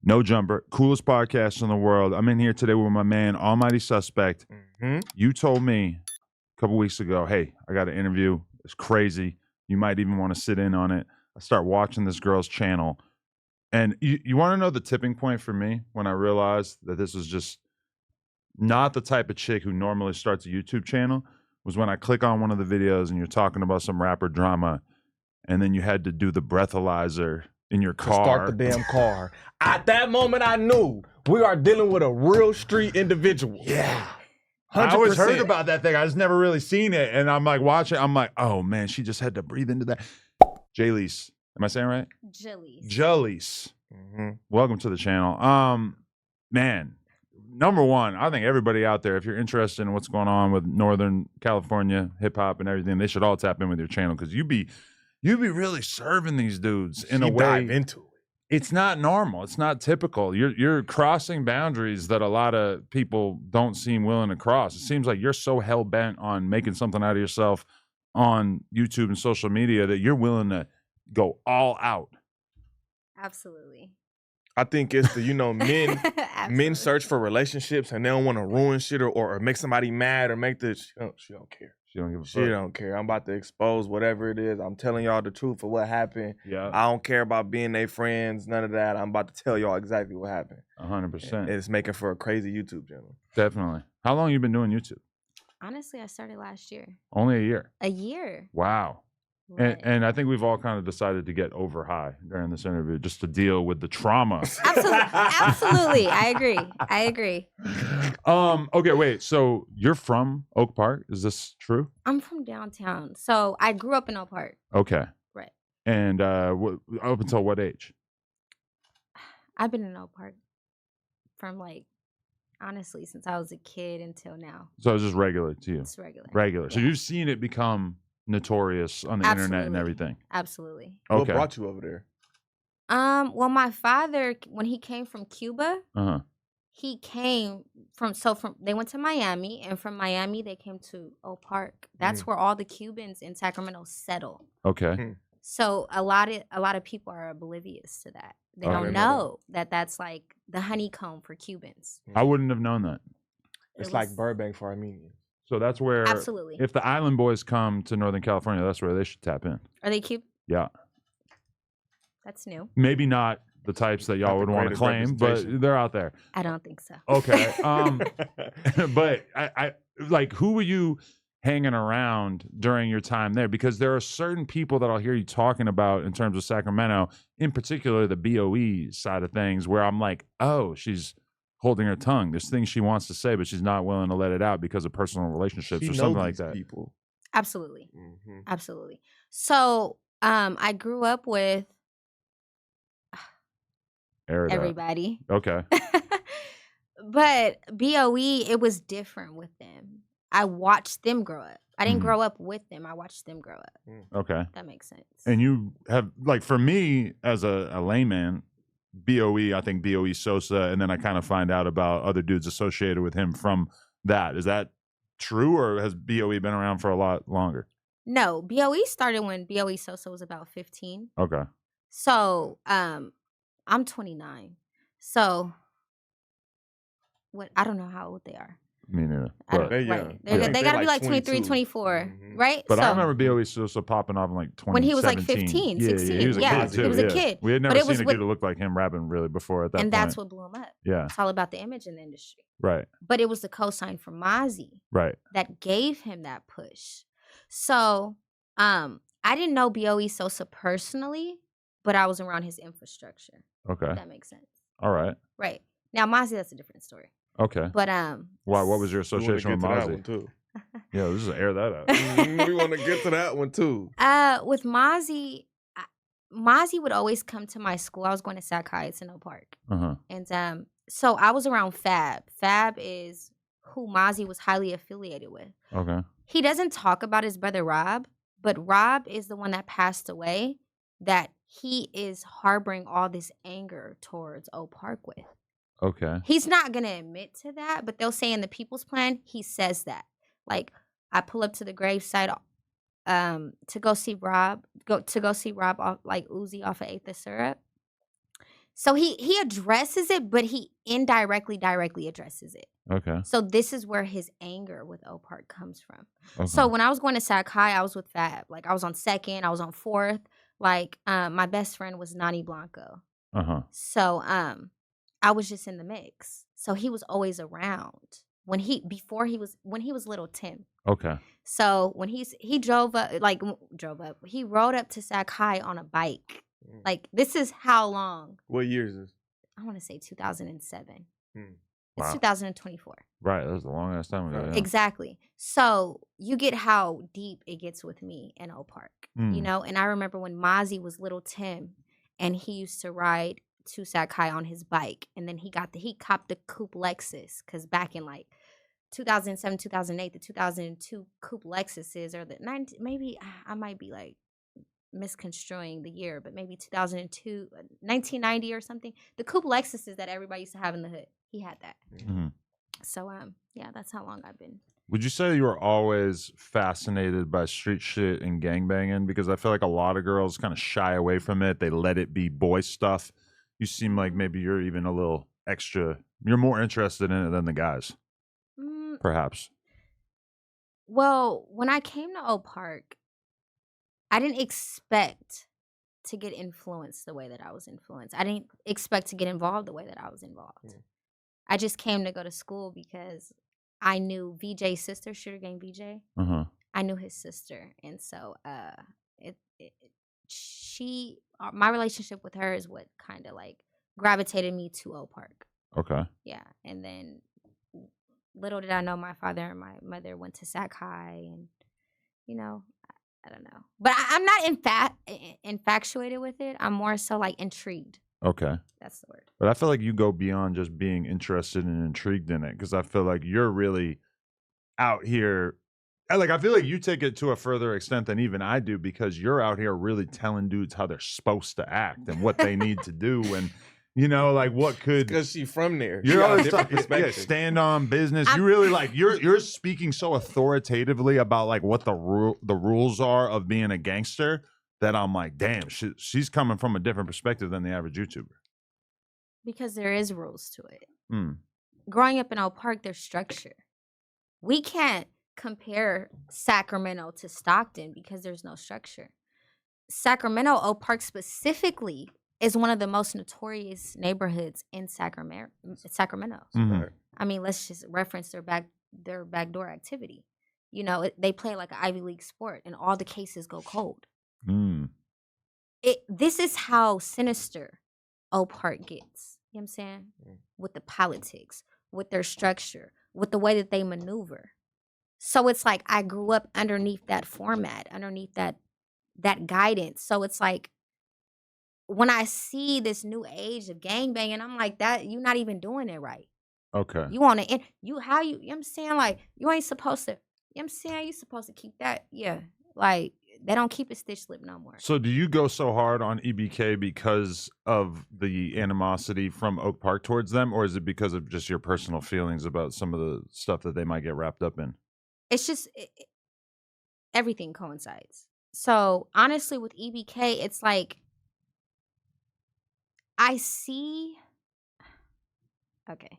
No Jumper, coolest podcast in the world. I'm in here today with my man, Almighty Suspect. You told me a couple weeks ago, hey, I got an interview. It's crazy. You might even want to sit in on it. I start watching this girl's channel. And you want to know the tipping point for me when I realized that this was just not the type of chick who normally starts a YouTube channel, was when I click on one of the videos and you're talking about some rapper drama, and then you had to do the breathalyzer in your car. Start the damn car. At that moment, I knew we are dealing with a real street individual. Yeah. 100%. I always heard about that thing. I just never really seen it. And I'm like watching, I'm like, oh man, she just had to breathe into that. Jaleec. Am I saying right? Jaleec. Welcome to the channel. Man, number one, I think everybody out there, if you're interested in what's going on with Northern California hip hop and everything, they should all tap in with your channel because you be really serving these dudes in a way. Dive into it. It's not normal. It's not typical. You're crossing boundaries that a lot of people don't seem willing to cross. It seems like you're so hell bent on making something out of yourself on YouTube and social media that you're willing to go all out. Absolutely. I think it's the, men search for relationships and they don't want to ruin shit or make somebody mad or make this. She don't care. She don't give a fuck. She don't care. I'm about to expose whatever it is. I'm telling y'all the truth of what happened. Yeah. I don't care about being their friends, none of that. I'm about to tell y'all exactly what happened. 100%. And it's making for a crazy YouTube channel. Definitely. How long you been doing YouTube? Honestly, I started last year. Only a year? A year. Wow. Right. And I think we've all kind of decided to get over high during this interview just to deal with the trauma. Absolutely. I agree. Okay, wait. So you're from Oak Park? Is this true? I'm from downtown. So I grew up in Oak Park. Okay. Right. And up until what age? I've been in Oak Park from honestly, since I was a kid until now. So it's just regular to you? It's regular. Regular. Yeah. So you've seen it become notorious on the internet and everything. Absolutely. Okay. What brought you over there? Well, my father, when he came from Cuba, he came from they went to Miami, and from Miami they came to Oak Park. That's where all the Cubans in Sacramento settle. Okay. So a lot of people are oblivious to that. They don't know that that's like the honeycomb for Cubans. I wouldn't have known that. It's like Burbank for Armenians. So that's where, absolutely, if the Island Boys come to Northern California, that's where they should tap in. Are they Cuban? Yeah. That's new. Maybe not the types that y'all would want to claim, but they're out there. I don't think so. Okay. But I like, who were you hanging around during your time there? Because there are certain people that I'll hear you talking about in terms of Sacramento, in particular the BOE side of things, where I'm like, oh, she's holding her tongue. There's things she wants to say, but she's not willing to let it out because of personal relationships or something like that. People. Absolutely. Absolutely. So I grew up with everybody. Okay. But BOE, it was different with them. I watched them grow up. I didn't grow up with them. I watched them grow up. Okay. That makes sense. And you have, like, for me as a layman, BOE, I think BOE Sosa, and then I kind of find out about other dudes associated with him from that. Is that true, or has BOE been around for a lot longer? No, BOE started when BOE Sosa was about 15. Okay. So I'm 29. So I don't know how old they are. Me neither. They got to be like 23, 24, right? But I remember BOE Sosa popping off in like 2017. When he was like 15, 16. He was a kid too. He was a kid. We had never seen a dude who looked like him rapping really before at that point. And that's what blew him up. Yeah. It's all about the image in the industry. Right. But it was the cosign from Mazzi. Right. That gave him that push. So I didn't know BOE Sosa personally, but I was around his infrastructure. Okay. If that makes sense. All right. Right. Now Mazzi, that's a different story. Okay. But why? What was your association with Mazzi? Too. Yeah, let's just air that out. We want to get to that one too. With Mazzi, Mazzi would always come to my school. I was going to Sac Heights in Oak Park, and so I was around Fab. Fab is who Mazzi was highly affiliated with. Okay. He doesn't talk about his brother Rob, but Rob is the one that passed away. That he is harboring all this anger towards Oak Park with. Okay. He's not going to admit to that, but they'll say in the People's Plan, he says that. Like, I pull up to the gravesite to go see Rob off, like Uzi off of 8th of Syrup. So he addresses it, but he directly addresses it. Okay. So this is where his anger with Oak Park comes from. Okay. So when I was going to Sac High, I was with Fab. Like, I was on 2nd, I was on 4th. Like, my best friend was Nani Blanco. So I was just in the mix. So he was always around when he was little Tim. Okay. So when he drove up, he rode up to Sac High on a bike. Like, this is how long? What year is this? I want to say 2007. Wow. It's 2024. Right, that was a long ass time ago. Yeah. Exactly. So you get how deep it gets with me in Oak Park, you know? And I remember when Mazzi was little Tim and he used to ride to Sac High on his bike, and then he copped the coupe Lexus, because back in like 2007, 2008, the 2002 coupe Lexuses, or the 90, maybe I might be like misconstruing the year, but maybe 2002, 1990 or something. The coupe Lexuses that everybody used to have in the hood, he had that. So yeah, that's how long I've been. Would you say you were always fascinated by street shit and gangbanging? Because I feel like a lot of girls kind of shy away from it. They let it be boy stuff. You seem like maybe you're even a little extra. You're more interested in it than the guys, perhaps. Well, when I came to Oak Park, I didn't expect to get influenced the way that I was influenced. I didn't expect to get involved the way that I was involved. I just came to go to school because I knew VJ's sister, Sugar Gang VJ. I knew his sister, and so my relationship with her is what kind of like gravitated me to Oak Park. Okay. Yeah, and then little did I know my father and my mother went to Sac High, and you know, I don't know, but I'm not infatuated with it. I'm more so like intrigued. Okay. That's the word. But I feel like you go beyond just being interested and intrigued in it, because I feel like you're really out here. Like, I feel like you take it to a further extent than even I do, because you're out here really telling dudes how they're supposed to act and what they need to do, and you know, like what could, because she's from there. You're always stand on business. You really like you're speaking so authoritatively about like what the rules are of being a gangster, that I'm like, damn, she's coming from a different perspective than the average YouTuber. Because there is rules to it. Growing up in Oak Park, there's structure. We can't compare Sacramento to Stockton because there's no structure. Sacramento, Oak Park specifically, is one of the most notorious neighborhoods in Sacramento. I mean, let's just reference their backdoor activity. You know, they play like an Ivy League sport, and all the cases go cold. This is how sinister Oak Park gets. You know what I'm saying? With the politics, with their structure, with the way that they maneuver. So it's like I grew up underneath that format, underneath that guidance. So it's like when I see this new age of gangbanging, I'm like, that you're not even doing it right. Okay. You want to you know what I'm saying? Like, you ain't supposed to, you know what I'm saying? You're supposed to keep that. Yeah. Like, they don't keep it stitched lip no more. So do you go so hard on EBK because of the animosity from Oak Park towards them, or is it because of just your personal feelings about some of the stuff that they might get wrapped up in? It's just everything coincides. So honestly, with EBK, it's like I see. Okay.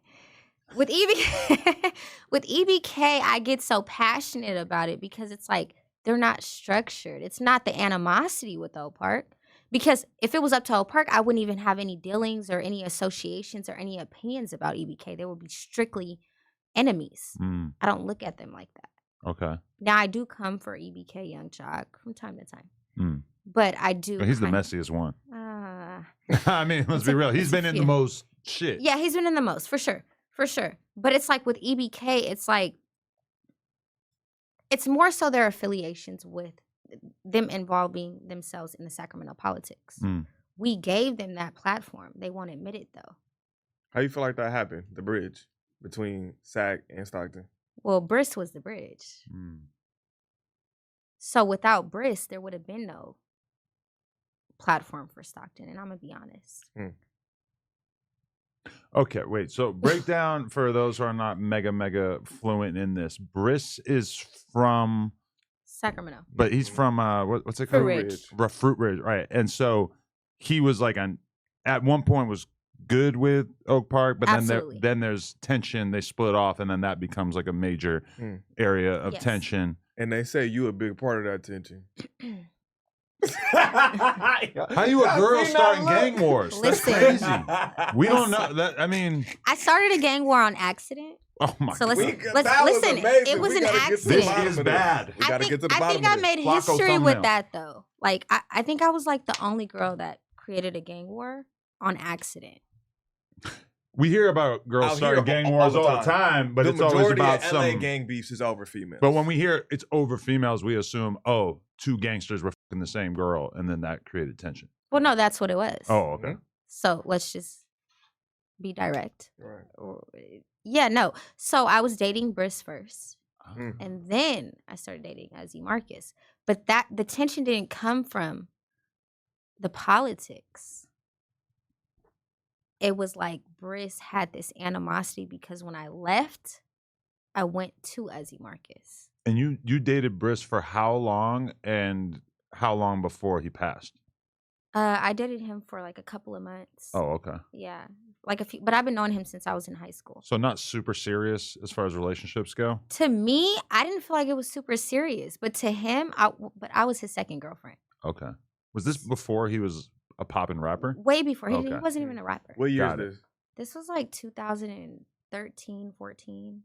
With EBK, I get so passionate about it because it's like they're not structured. It's not the animosity with Oak Park. Because if it was up to Oak Park, I wouldn't even have any dealings or any associations or any opinions about EBK. They would be strictly enemies. I don't look at them like that. Okay. Now, I do come for EBK Young Jock from time to time. But I do. But he's the messiest one. I mean, let's be real. He's been in the most shit. Yeah, he's been in the most, for sure. For sure. But it's like with EBK, it's like, it's more so their affiliations with them involving themselves in the Sacramento politics. We gave them that platform. They won't admit it, though. How you feel like that happened, the bridge between Sac and Stockton? Well, Bris was the bridge. So without Bris, there would have been no platform for Stockton, and I'm going to be honest. Okay, wait. So break down for those who are not mega fluent in this. Bris is from Sacramento, but he's from what's it called? Fruit Ridge. Fruit Ridge, right? And so he was like at one point was good with Oak Park, but Absolutely. then there's tension. They split off, and then that becomes like a major area of tension. And they say you a big part of that tension. How you a girl starting gang wars? That's crazy. We don't know that. I mean, I started a gang war on accident. Oh my! So let's listen. Amazing. It was an accident. This is bad. We gotta get to the bottom. I think I made Flacco history thumbnail. with that though. Like I think I was like the only girl that created a gang war on accident. We hear about girls Out starting here gang wars all the time, but it's always about of LA some gang beefs is over females. But when we hear it's over females, we assume, oh, two gangsters were fucking the same girl, and then that created tension. Well, no, that's what it was. Oh, okay. So let's just be direct. Right. Yeah, no. So I was dating Bris first, and then I started dating Azzy Marcus. But the tension didn't come from the politics. It was like Bris had this animosity because when I left, I went to Azzy Marcus. And you dated Bris for how long, and how long before he passed? I dated him for like a couple of months. Oh, okay. Yeah, like a few. But I've been knowing him since I was in high school. So not super serious as far as relationships go? To me, I didn't feel like it was super serious. But to him, I was his second girlfriend. Okay. Was this before he was a poppin' rapper? Way before. He Okay. wasn't even a rapper. What year is this? This was like 2013, 14.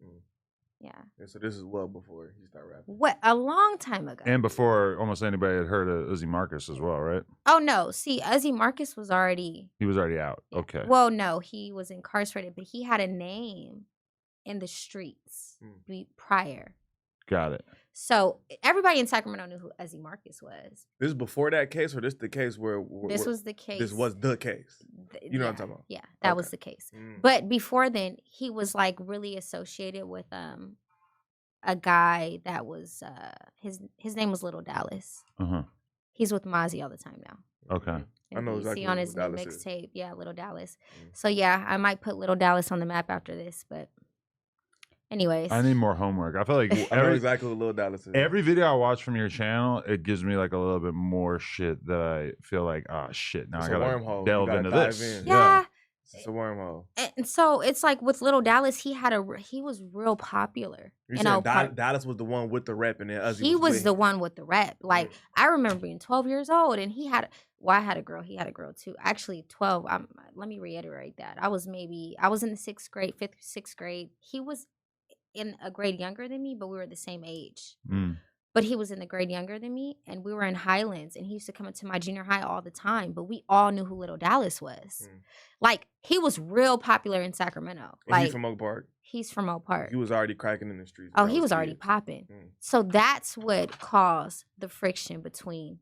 Yeah. So this is well before he started rapping. What? A long time ago. And before almost anybody had heard of Uzi Marcus as well, right? Oh, no. See, Azzy Marcus was already... He was already out. Yeah. Okay. Well, no. He was incarcerated, but he had a name in the streets prior. Got it. So everybody in Sacramento knew who Azzy Marcus was. This is before that case, or this the case where this was the case. This was the case. You know what I'm talking about? Yeah, that was the case. But before then, he was like really associated with a guy that was his name was Lil Dallas. He's with Mazzi all the time now. Okay. I know exactly see on his new mixtape. Yeah, Lil Dallas. So yeah, I might put Lil Dallas on the map after this, but. Anyways, I need more homework. I feel like I know exactly what Lil Dallas is. Every video I watch from your channel, it gives me like a little bit more shit that I feel like, oh shit, now it's I gotta wormhole. delve into this. Yeah. It's a wormhole. And so it's like with Lil Dallas, he was real popular. You said Dallas was the one with the rep, and then Uzi he was the one with the rep. Like I remember being 12 years old, and he had. Well, I had a girl. He had a girl too. Actually, 12. Let me reiterate that. I was in the 6th grade, 5th, 6th grade. He was in a grade younger than me, but we were the same age. But he was in the grade younger than me, and we were in Highlands, and he used to come into my junior high all the time, but we all knew who Lil Dallas was. Like, he was real popular in Sacramento. And like, he's from Oak Park? He's from Oak Park. He was already cracking in the streets. Oh, he was already popping. So that's what caused the friction between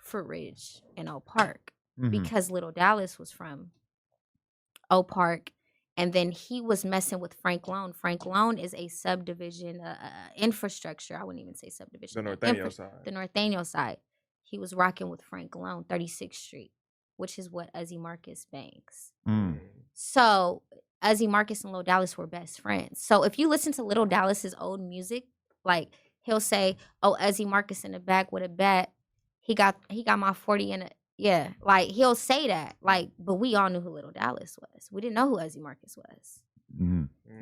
Fruitridge and Oak Park, because Lil Dallas was from Oak Park. And then he was messing with Frank Lone. Frank Lone is a subdivision, infrastructure. I wouldn't even say subdivision. The Norteño side. The Norteño side. He was rocking with Frank Lone, 36th Street, which is what Azzy Marcus bangs. So Azzy Marcus and Lil Dallas were best friends. So if you listen to Lil Dallas's old music, like he'll say, "Oh, Azzy Marcus in the back with a bat. He got my 40 in a." Yeah, like he'll say that, like, but we all knew who Lil Dallas was. We didn't know who Azzy Marcus was.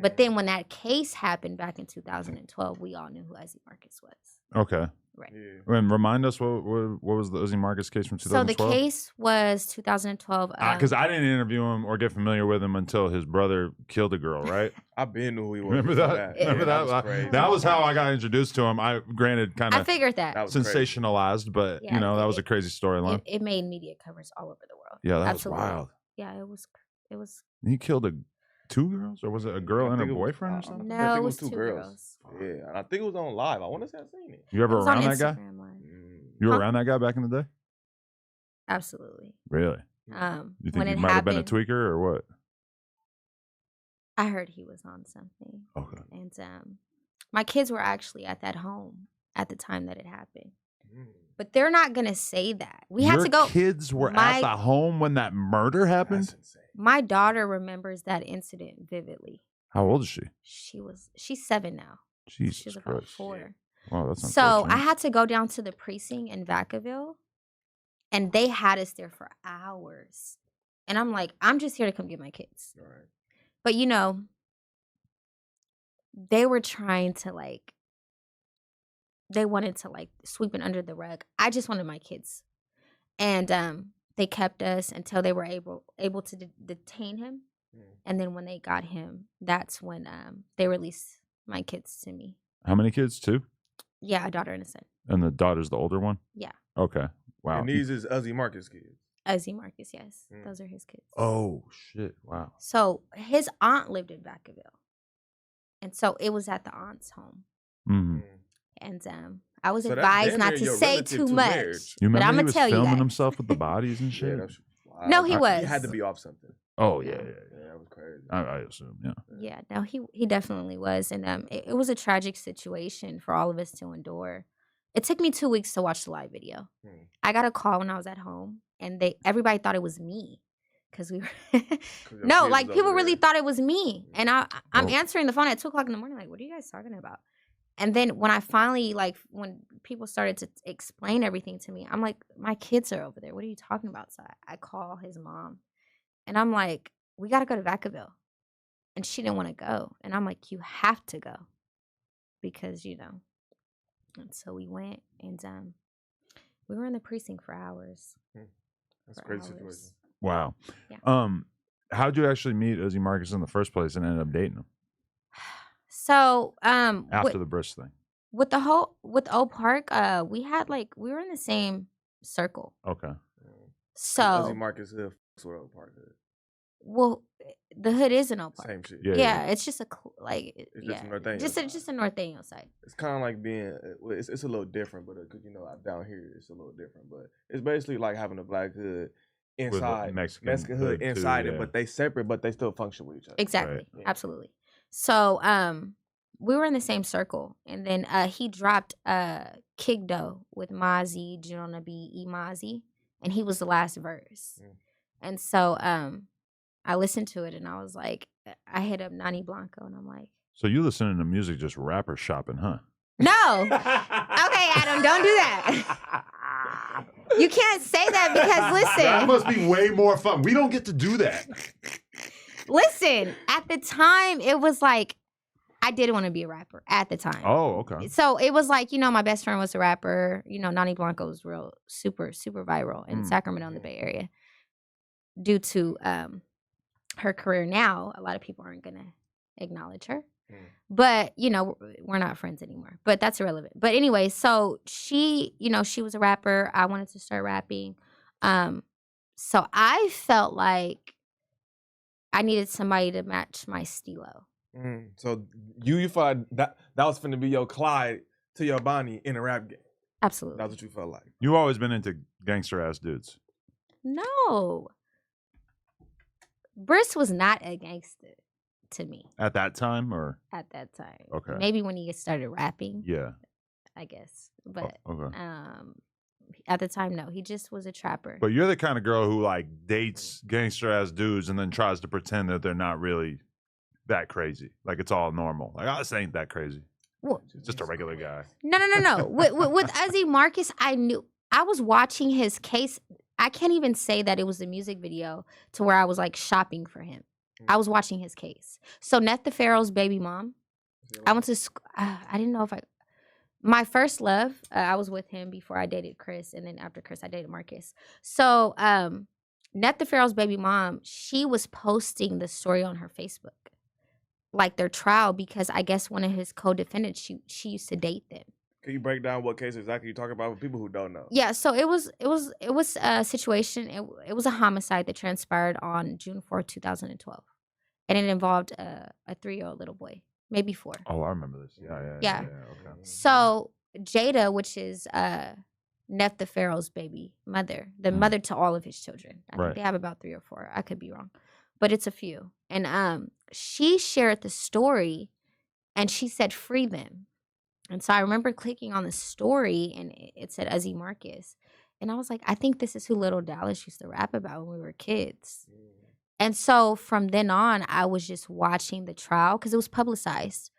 But then when that case happened back in 2012, we all knew who Azzy Marcus was. Okay. Right. Yeah. And remind us what was the Uzi Marcus case from 2012? So the case was 2012. Because I didn't interview him or get familiar with him until his brother killed a girl, right? I been knew who he was. Remember that? Remember that? Was crazy. That was how I got introduced to him. I granted kind of I figured that sensationalized, but yeah, that was a crazy storyline. It made media coverage all over the world. Yeah, that Absolutely. was wild. Yeah, it was. He killed two girls, or was it a girl and her boyfriend or something? No, it was two girls. Yeah, I think it was on live. I want to say I've seen it. You ever around that guy? You were around that guy back in the day? Absolutely. Really? You think he might have been a tweaker or what? I heard he was on something. Okay. And my kids were actually at that home at the time that it happened. But they're not going to say that. We had to go. Your kids were at the home when that murder happened? My daughter remembers that incident vividly. How old is she? She's 7 now. Jesus She's Christ. about 4. Wow, that's so I had to go down to the precinct in Vacaville, and they had us there for hours. And I'm like, I'm just here to come get my kids. Right. But, you know, they were trying to like, they wanted to like sweep it under the rug. I just wanted my kids. And they kept us until they were able to detain him. And then when they got him, that's when they released my kids to me. How many kids? 2? Yeah, a daughter and a son. And the daughter's the older one? Yeah. Okay. Wow. And these is Uzi Marcus kids. Uzi Marcus, yes. Those are his kids. Oh, shit. Wow. So his aunt lived in Vacaville. And so it was at the aunt's home. Mm-hmm. And I was So advised not to say too much. You remember but I'm he going was to tell you filming guys. himself with the bodies and shit? Yeah, no, he was. He had to be off something. Oh, yeah. That was crazy. I assume, yeah. Yeah, no, he definitely was. And it was a tragic situation for all of us to endure. It took me 2 weeks to watch the live video. I got a call when I was at home, and everybody thought it was me. Because we were... no, like, people really thought it was me. And I'm answering the phone at 2 o'clock in the morning, like, what are you guys talking about? And then when I finally, like, when people started to explain everything to me, I'm like, my kids are over there. What are you talking about? So I call his mom. And I'm like, we got to go to Vacaville. And she didn't want to go. And I'm like, you have to go. Because, you know. And so we went. And we were in the precinct for hours. That's a crazy situation. Wow. Yeah. How'd you actually meet Uzi Marcus in the first place and ended up dating him? So after the Bris thing. With Oak Park, we were in the same circle. Okay. So Uzi Marcus Hood fucks with Oak Park Hood. Well, the hood is in Oak Park. Same shit. Yeah, it's just just a Northaniel side. It's kind of like being. It's a little different, but because down here it's a little different. But it's basically like having a black hood inside, Mexican hood inside too, it, but they separate, but they still function with each other. Exactly, right. Absolutely. So we were in the same circle, and then he dropped Kigdo with Mazzi, Jonah B, Mazzi, and he was the last verse. And so I listened to it, and I was like, I hit up Nani Blanco, and I'm like, so you listening to music just rapper shopping, huh? No. Okay, Adam, don't do that. You can't say that because listen. That must be way more fun. We don't get to do that. Listen, at the time, it was like, I did want to be a rapper at the time. Oh, okay. So it was like, my best friend was a rapper. Nani Blanco was real, super, super viral in Sacramento in the Bay Area. Due to her career now, a lot of people aren't going to acknowledge her. But, we're not friends anymore. But that's irrelevant. But anyway, so she, she was a rapper. I wanted to start rapping. So I felt like I needed somebody to match my stilo. So you felt like that was finna be your Clyde to your Bonnie in a rap game. Absolutely. That's what you felt like. You've always been into gangster ass dudes. No. Bris was not a gangster to me. At that time, or? At that time. Okay. Maybe when he started rapping. Yeah. I guess. But okay. At the time, no. He just was a trapper. But you're the kind of girl who like dates gangster ass dudes and then tries to pretend that they're not really that crazy. Like it's all normal. Like, oh, this ain't that crazy. Well, just a regular guy. No. with Uzi Marcus, I was watching his case. I can't even say that it was a music video to where I was like shopping for him. I was watching his case. So Net the Pharaoh's baby mom. I went to I didn't know if my first love, I was with him before I dated Chris, and then after Chris I dated Marcus. So Net the Pharaoh's baby mom, she was posting the story on her Facebook. Like their trial, because I guess one of his co-defendants, she used to date them. Can you break down what case exactly you're talking about for people who don't know? Yeah, so it was a situation. It was a homicide that transpired on June 4th, 2012, and it involved a 3-year-old little boy, maybe 4. Oh, I remember this. Yeah. Okay. So Jada, which is Nef the Pharaoh's baby mother, the mother to all of his children. I think they have about 3 or 4. I could be wrong, but it's a few. And she shared the story, and she said, "Free them." And so I remember clicking on the story, and it said Uzi Marcus. And I was like, I think this is who Little Dallas used to rap about when we were kids. And so from then on, I was just watching the trial because it was publicized.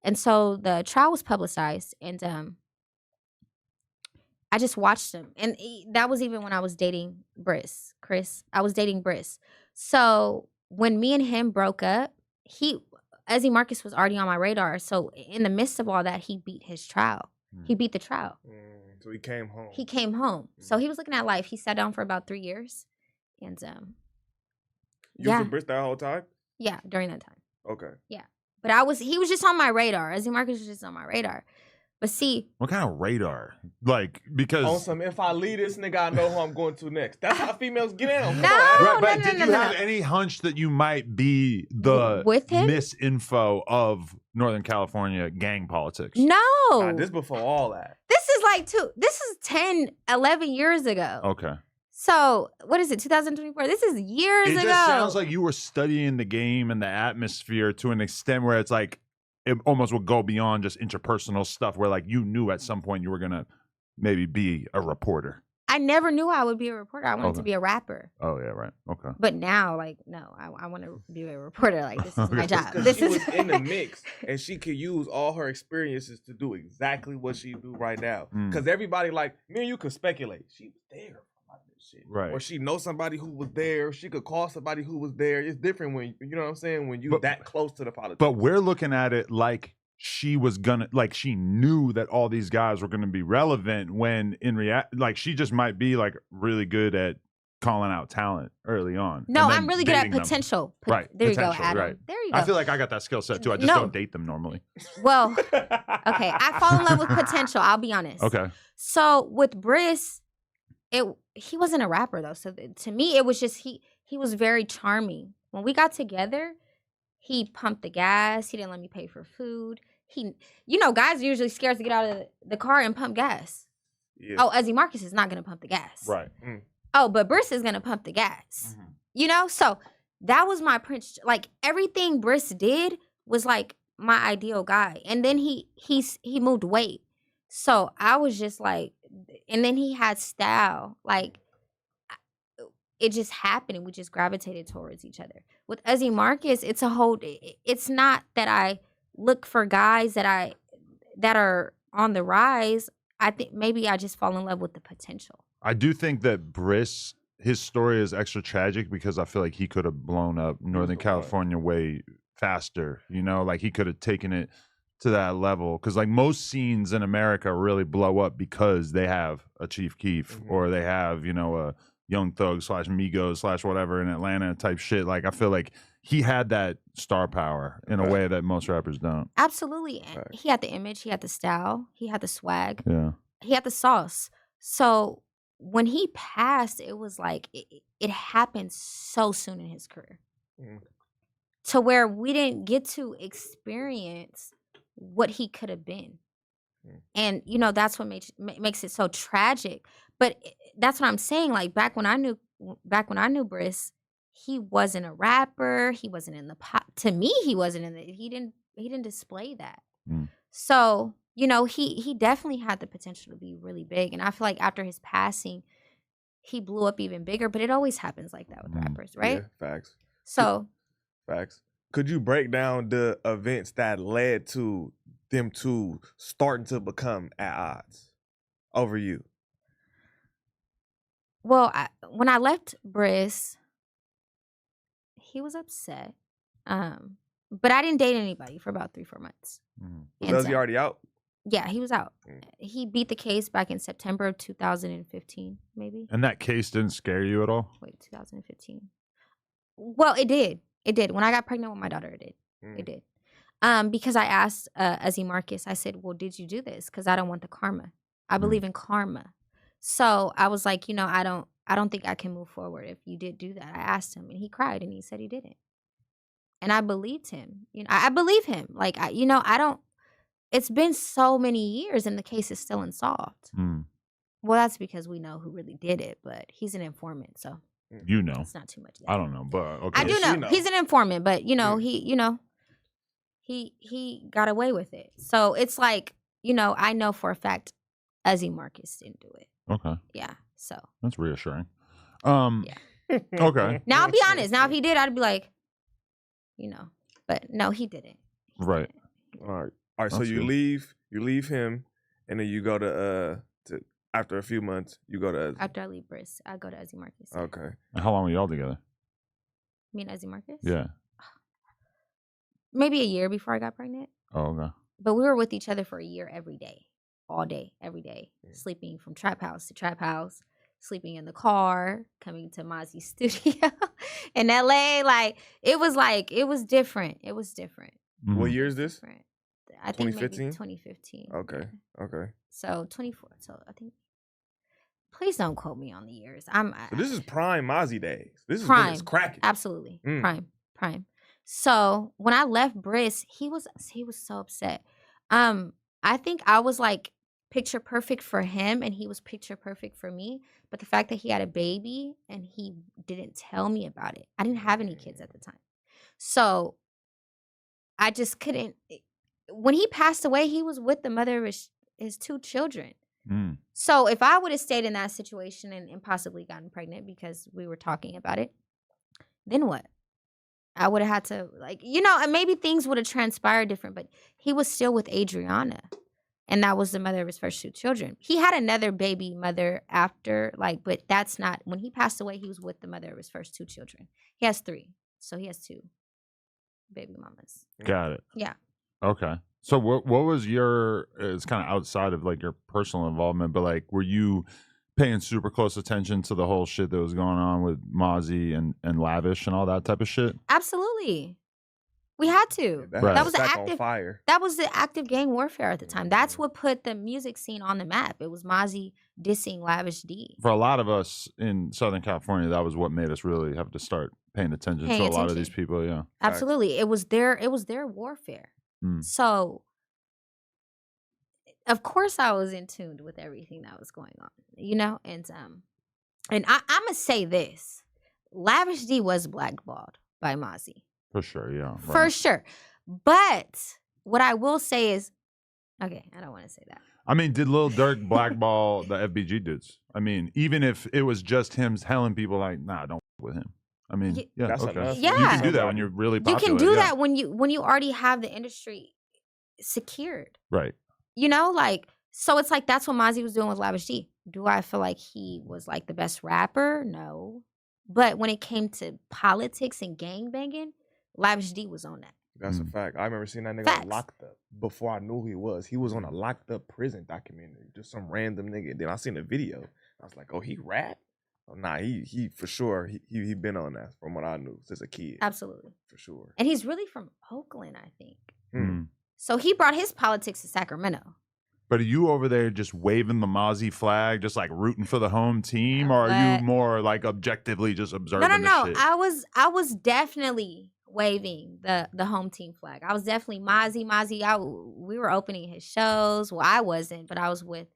And so the trial was publicized. And I just watched him. And that was even when I was dating Chris. I was dating Bris. So when me and him broke up, Ezzy Marcus was already on my radar. So in the midst of all that, he beat his trial. He beat the trial. So he came home. He came home. So he was looking at life. He sat down for about 3 years. And you was with Bris that whole time? Yeah, during that time. Okay. Yeah. But he was just on my radar. Ezzy Marcus was just on my radar. But see, what kind of radar? Like, because on some, if I leave this nigga, I know who I'm going to next. That's how females get in. No, right, but did you have any hunch that you might be the misinfo of Northern California gang politics? No. Nah, this before all that. This is 10, 11 years ago. Okay. So, what is it, 2024? This is years ago. It just sounds like you were studying the game and the atmosphere to an extent where it's like, it almost would go beyond just interpersonal stuff where like you knew at some point you were going to maybe be a reporter. I never knew I would be a reporter. I wanted to be a rapper. Oh, yeah, right. Okay. But now, like, no, I want to be a reporter. Like, this is my job. She was in the mix, and she could use all her experiences to do exactly what she do right now. Because everybody, like, me and you could speculate. She was there. Shit. Right. Or she knows somebody who was there. She could call somebody who was there. It's different when, you know what I'm saying, when you that close to the politics. But we're looking at it like she was gonna, like she knew that all these guys were gonna be relevant when in reality, like she just might be like really good at calling out talent early on. No, I'm really good at potential. Right. There you go, Adam. Right. There you go. I feel like I got that skill set too. I just don't date them normally. Well, okay. I fall in love with potential. I'll be honest. Okay. So with Bris, he wasn't a rapper though. So to me, it was just he was very charming. When we got together, he pumped the gas. He didn't let me pay for food. Guys are usually scared to get out of the car and pump gas. Yeah. Oh, Ezzy Marcus is not gonna pump the gas. Right. Oh, but Bris is gonna pump the gas. So that was my prince. Like everything Bris did was like my ideal guy. And then he moved weight. So I was just like, and then he had style. Like it just happened and we just gravitated towards each other. With Ezzy Marcus, it's not that I look for guys that are on the rise. I think maybe I just fall in love with the potential. I do think that Bris, his story is extra tragic because I feel like he could have blown up Northern California way faster. Like he could have taken it to that level. Because like most scenes in America really blow up because they have a Chief Keef or they have, a Young Thug / Migos / whatever in Atlanta type shit. Like I feel like he had that star power in a way that most rappers don't. Absolutely. He had the image, he had the style, he had the swag. Yeah. He had the sauce. So when he passed, it was like it happened so soon in his career. To where we didn't get to experience what he could have been. And that's what makes it so tragic. But that's what I'm saying. Like back when I knew Bris, he wasn't a rapper. He wasn't in the pop. To me, he wasn't in the. He didn't display that. So he definitely had the potential to be really big. And I feel like after his passing, he blew up even bigger. But it always happens like that with rappers, right? Yeah, facts. So, facts. Could you break down the events that led to them two starting to become at odds over you? Well, when I left Bris, he was upset. But I didn't date anybody for about 3-4 months. Was he already out? Yeah, he was out. He beat the case back in September of 2015, maybe. And that case didn't scare you at all? Wait, 2015. Well, it did. It did. When I got pregnant with my daughter, it did. It did. Because I asked Ezzy Marcus, I said, well, did you do this? Because I don't want the karma. I believe in karma. So I was like, I don't think I can move forward if you did do that. I asked him and he cried and he said he didn't. And I believed him. I believe him. Like, I don't, it's been so many years and the case is still unsolved. Well, that's because we know who really did it, but he's an informant. So it's not too much. I don't know, but okay. I do know. He's an informant, but he got away with it. So it's like, I know for a fact Ezzy Marcus didn't do it. Okay. Yeah. So that's reassuring. Yeah. Okay. Now I'll be honest. Now if he did, I'd be like, but no, he didn't. Right. All right. So you leave him, and then you go to After a few months, you go to Ezzy. After I leave Bris, I go to Ezzy Marcus. Okay. And how long were y'all together? Me and Ezzy Marcus? Yeah. Maybe a year before I got pregnant. Oh, okay. But we were with each other for a year every day. All day, every day. Sleeping from trap house to trap house. Sleeping in the car. Coming to Mazzi's studio in LA. It was different. It was different. Mm-hmm. What year is this? Different. I think 2015? maybe 2015. Okay. Yeah. Okay. So 24. So I think. Please don't quote me on the years. So this is prime Mazzi days. This is prime. when it's cracking. Absolutely. Prime. So when I left Bris, he was so upset. I think I was like picture perfect for him and he was picture perfect for me. But the fact that he had a baby and he didn't tell me about it. I didn't have any kids at the time. So I just couldn't. When he passed away, he was with the mother of his 2 children. So if I would have stayed in that situation and possibly gotten pregnant because we were talking about it, then what? I would have had to, and maybe things would have transpired different, but he was still with Adriana. And that was the mother of his first 2 children. He had another baby mother after, but that's not, when he passed away, he was with the mother of his first 2 children. He has 3. So he has 2 baby mamas. Got it. Yeah. Okay. So what was your, it's kind of outside of your personal involvement, but were you paying super close attention to the whole shit that was going on with Mozzy and Lavish and all that type of shit? Absolutely. We had to. Yeah, that was the active on fire. That was the active gang warfare at the time. That's what put the music scene on the map. It was Mozzy dissing Lavish D. For a lot of us in Southern California, that was what made us really have to start paying attention to a lot of these people. Yeah, absolutely. It was their warfare. So, of course, I was in tune with everything that was going on. And I'm gonna say this: Lavish D was blackballed by Mazzi. For sure, yeah. Right. For sure. But what I will say is, okay, I don't want to say that. I mean, did Lil Durk blackball the FBG dudes? I mean, even if it was just him telling people nah, don't with him. I mean, yeah, that's okay. enough. You can do that when you're really popular. You can do that when you already have the industry secured. Right. So it's that's what Mazzi was doing with Lavish D. Do I feel like he was the best rapper? No. But when it came to politics and gangbanging, Lavish D was on that. That's a fact. I remember seeing that nigga locked up before I knew who he was. He was on a locked up prison documentary. Just some random nigga. Then I seen the video. I was like, oh, he rap? Oh, nah, he for sure. He been on that from what I knew since a kid. Absolutely. For sure. And he's really from Oakland, I think. So he brought his politics to Sacramento. But are you over there just waving the Mozzy flag, just rooting for the home team, or are you more objectively just observing? No. Shit? I was definitely waving the home team flag. I was definitely Mazzi. We were opening his shows. Well, I wasn't, but I was with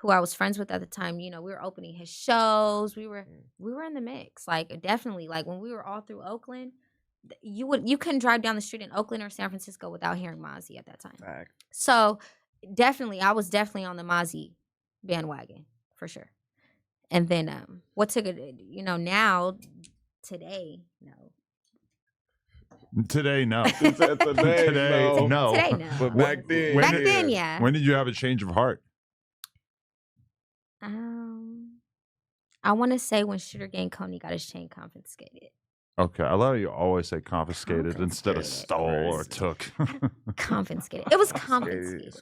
who I was friends with at the time. We were opening his shows. We were in the mix. Definitely. When we were all through Oakland, you couldn't drive down the street in Oakland or San Francisco without hearing Mazzi at that time. Fact. So definitely, I was definitely on the Mazzi bandwagon for sure. And then what took it? Now today, no. Today, no. Today, no. Today, no. But back then, yeah. When did you have a change of heart? I want to say when Shooter Gang Coney got his chain confiscated. Okay, I love how you always say confiscated instead of stole or took. Confiscated. It was confiscated.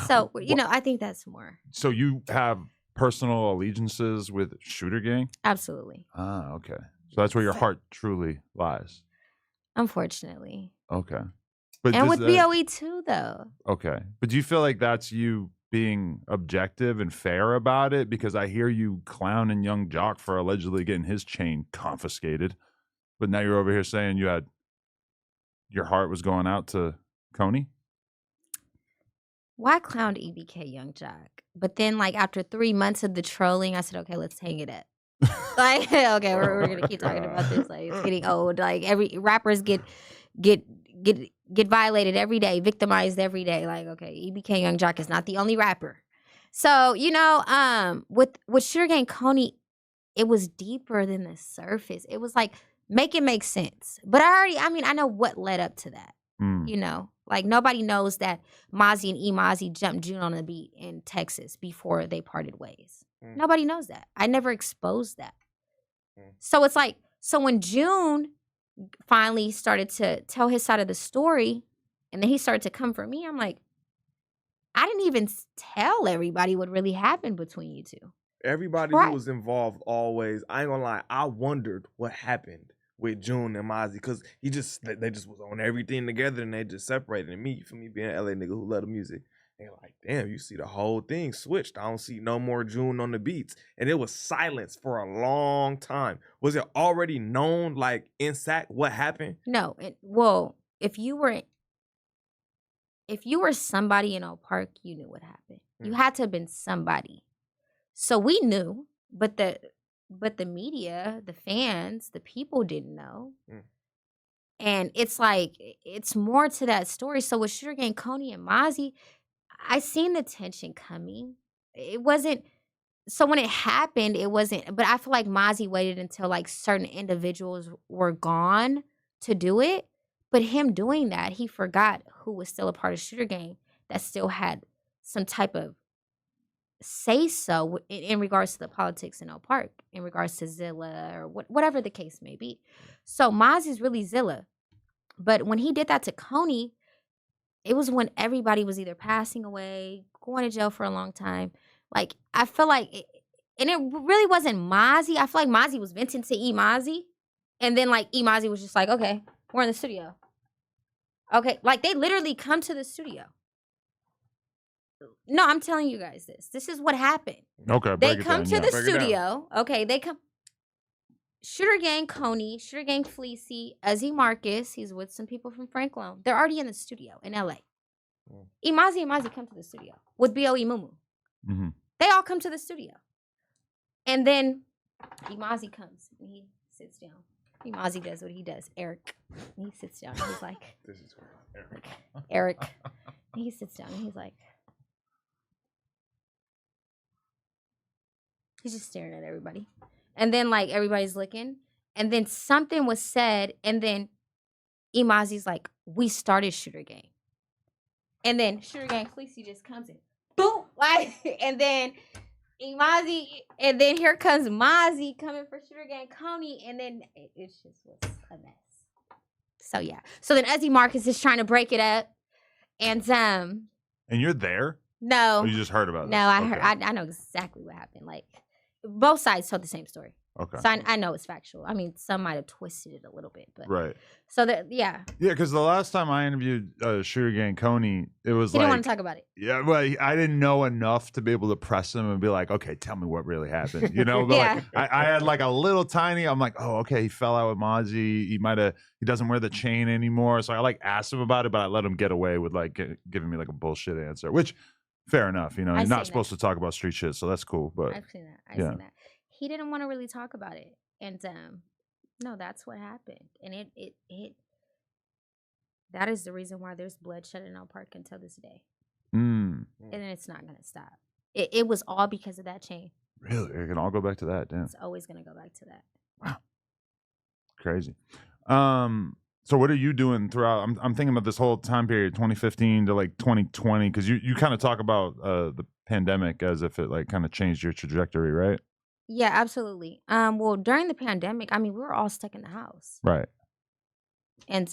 So, I think that's more. So you have personal allegiances with Shooter Gang? Absolutely. Ah, okay. So that's where your heart truly lies. Unfortunately. Okay. And with BOE too, though. Okay. But do you feel like that's you being objective and fair about it? Because I hear you clowning Young Jock for allegedly getting his chain confiscated. But now you're over here saying your heart was going out to Coney? Well, I clowned EBK Young Jock. But then, after 3 months of the trolling, I said, okay, let's hang it up. Okay, we're going to keep talking about this. It's getting old. Every rappers get violated every day, victimized every day. Okay, EBK Young Jock is not the only rapper. So, with Shooter Gang Coney, it was deeper than the surface. It was make it make sense. But I know what led up to that. You know, like nobody knows that Mozzy and Mozzy jumped June on the beat in Texas before they parted ways. Nobody knows that. I never exposed that. So it's like, so when June finally started to tell his side of the story, and then he started to come for me, I'm like, I didn't even tell everybody what really happened between you two. Everybody who was involved always, I ain't gonna lie, I wondered what happened with June and Mazzi, because they just was on everything together and they just separated. And me, for me being an LA nigga who love the music, they're like, damn, you see the whole thing switched. I don't see no more June on the beats. And it was silence for a long time. Was it already known, like, in Sac what happened? No. Well, if you were somebody in Oak Park, you knew what happened. You had to have been somebody. So we knew, but the media, the fans, the people didn't know. And it's like, it's more to that story. So with Sugar Gang, Coney, and Mozzy, I seen the tension coming. It wasn't, so when it happened, it wasn't, but I feel like Mozzy waited until like certain individuals were gone to do it. But him doing that, he forgot who was still a part of Sugar Gang that still had some type of say-so in regards to the politics in Oak Park, in regards to Zilla or whatever the case may be. So Mozzy's really Zilla. But when he did that to Coney, it was when everybody was either passing away, going to jail for a long time. Like, I feel like, and it really wasn't Mozzy. I feel like Mozzy was venting to Mozzy. And then, like, Mozzy was just like, okay, we're in the studio. Okay, like, they literally come to the studio. No, I'm telling you guys this. This is what happened. Okay, they come to the studio. Okay, they come. Sugar Gang Coney, Sugar Gang Fleecy, Uzi Marcus. He's with some people from Frank Loan. They're already in the studio in LA. Mozzy and Mozzy come to the studio with B.O.E. Mumu. They all come to the studio. And then Mozzy comes and he sits down. Mozzy does what he does. Eric. And he sits down and he's like, this is Eric. And he sits down and he's like, he's just staring at everybody. And then, like, everybody's looking. And then something was said. And then Mozzy's like, we started Shooter Gang. And then Shooter Gang Fleecy just comes in. Boom! Like, and then Mozzy. And then here comes Mozzy coming for Shooter Gang Coney. And then it just was a mess. So, yeah. So then Uzi Marcus is trying to break it up. And you're there? No. Or you just heard about it? No, I heard. I know exactly what happened. Like, both sides told the same story. Okay. So I know it's factual. I mean, some might have twisted it a little bit, but right. So yeah. Yeah, because the last time I interviewed Sugar Gang Coney, it was he didn't want to talk about it. Yeah, well, I didn't know enough to be able to press him and be like, okay, tell me what really happened. You know, but yeah. Like, I had like a little tiny. I'm like, oh, okay, he fell out with Mozzy. He doesn't wear the chain anymore. So I like asked him about it, but I let him get away with like giving me like a bullshit answer, which. Fair enough, you know. You're not supposed to talk about street shit, so that's cool. But I've seen that. I've seen that. He didn't want to really talk about it, and no, that's what happened, and it that is the reason why there's bloodshed in Oak Park until this day, and it's not gonna stop. It was all because of that chain. Really, it can all go back to that. Damn, it's always gonna go back to that. Wow, crazy. So what are you doing throughout? I'm thinking about this whole time period, 2015 to like 2020, because you kind of talk about the pandemic as if it like kind of changed your trajectory, right? Yeah, absolutely. Well, during the pandemic, I mean, we were all stuck in the house, right? And